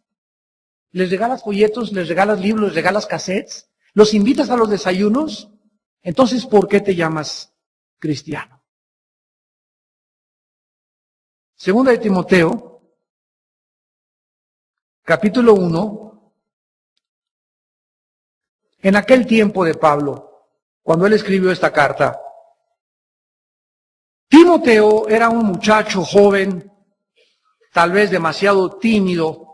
¿Les regalas folletos, les regalas libros, les regalas cassettes? ¿Los invitas a los desayunos? Entonces, ¿por qué te llamas cristiano? Segunda de Timoteo, capítulo 1. En aquel tiempo de Pablo, cuando él escribió esta carta, Timoteo era un muchacho joven, tal vez demasiado tímido,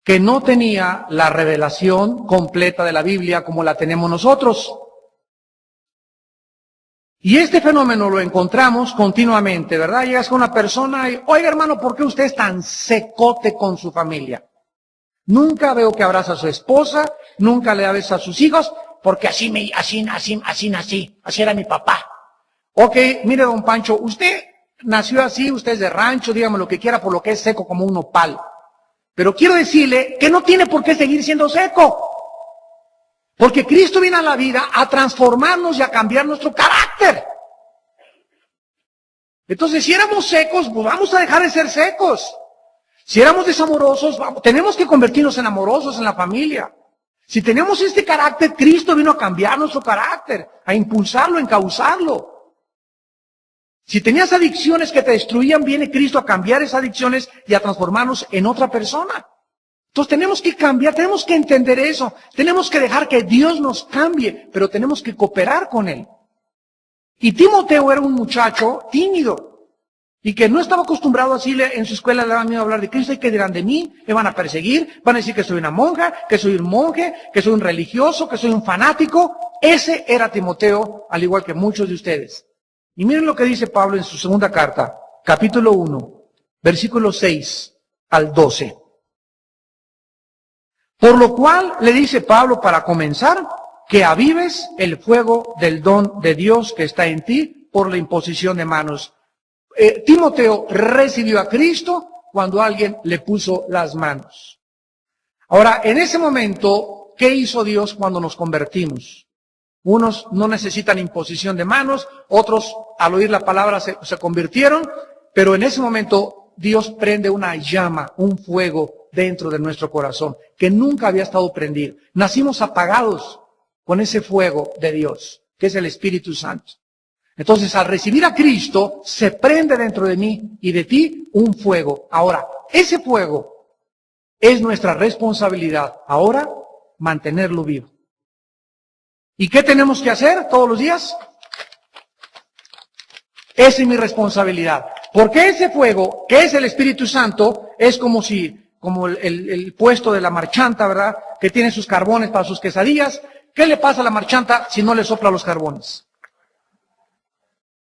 que no tenía la revelación completa de la Biblia como la tenemos nosotros. Y este fenómeno lo encontramos continuamente, ¿verdad? Llegas con una persona y, oiga hermano, ¿por qué usted es tan secote con su familia? Nunca veo que abraza a su esposa, nunca le abraza a sus hijos, porque así nací, así era mi papá. Ok, mire don Pancho, usted nació así, usted es de rancho, dígame lo que quiera, por lo que es seco como un nopal. Pero quiero decirle que no tiene por qué seguir siendo seco. Porque Cristo vino a la vida a transformarnos y a cambiar nuestro carácter. Entonces, si éramos secos, pues vamos a dejar de ser secos. Si éramos desamorosos, tenemos que convertirnos en amorosos en la familia. Si tenemos este carácter, Cristo vino a cambiar nuestro carácter, a impulsarlo, a encauzarlo. Si tenías adicciones que te destruían, viene Cristo a cambiar esas adicciones y a transformarnos en otra persona. Entonces tenemos que cambiar, tenemos que entender eso, tenemos que dejar que Dios nos cambie, pero tenemos que cooperar con Él. Y Timoteo era un muchacho tímido y que no estaba acostumbrado así en su escuela, le daban miedo a hablar de Cristo. ¿Y qué dirán de mí? ¿Me van a perseguir? ¿Van a decir que soy una monja, que soy un monje, que soy un religioso, que soy un fanático? Ese era Timoteo, al igual que muchos de ustedes. Y miren lo que dice Pablo en su segunda carta, capítulo 1, versículos 6 al 12. Por lo cual le dice Pablo para comenzar, que avives el fuego del don de Dios que está en ti por la imposición de manos. Timoteo recibió a Cristo cuando alguien le puso las manos. Ahora, en ese momento, ¿qué hizo Dios cuando nos convertimos? Unos no necesitan imposición de manos, otros al oír la palabra se convirtieron, pero en ese momento Dios prende una llama, un fuego dentro de nuestro corazón, que nunca había estado prendido. Nacimos apagados con ese fuego de Dios, que es el Espíritu Santo. Entonces, al recibir a Cristo, se prende dentro de mí y de ti un fuego. Ahora, ese fuego es nuestra responsabilidad. Ahora, mantenerlo vivo. ¿Y qué tenemos que hacer todos los días? Esa es mi responsabilidad. Porque ese fuego, que es el Espíritu Santo, es como el puesto de la marchanta, ¿verdad? Que tiene sus carbones para sus quesadillas. ¿Qué le pasa a la marchanta si no le sopla los carbones?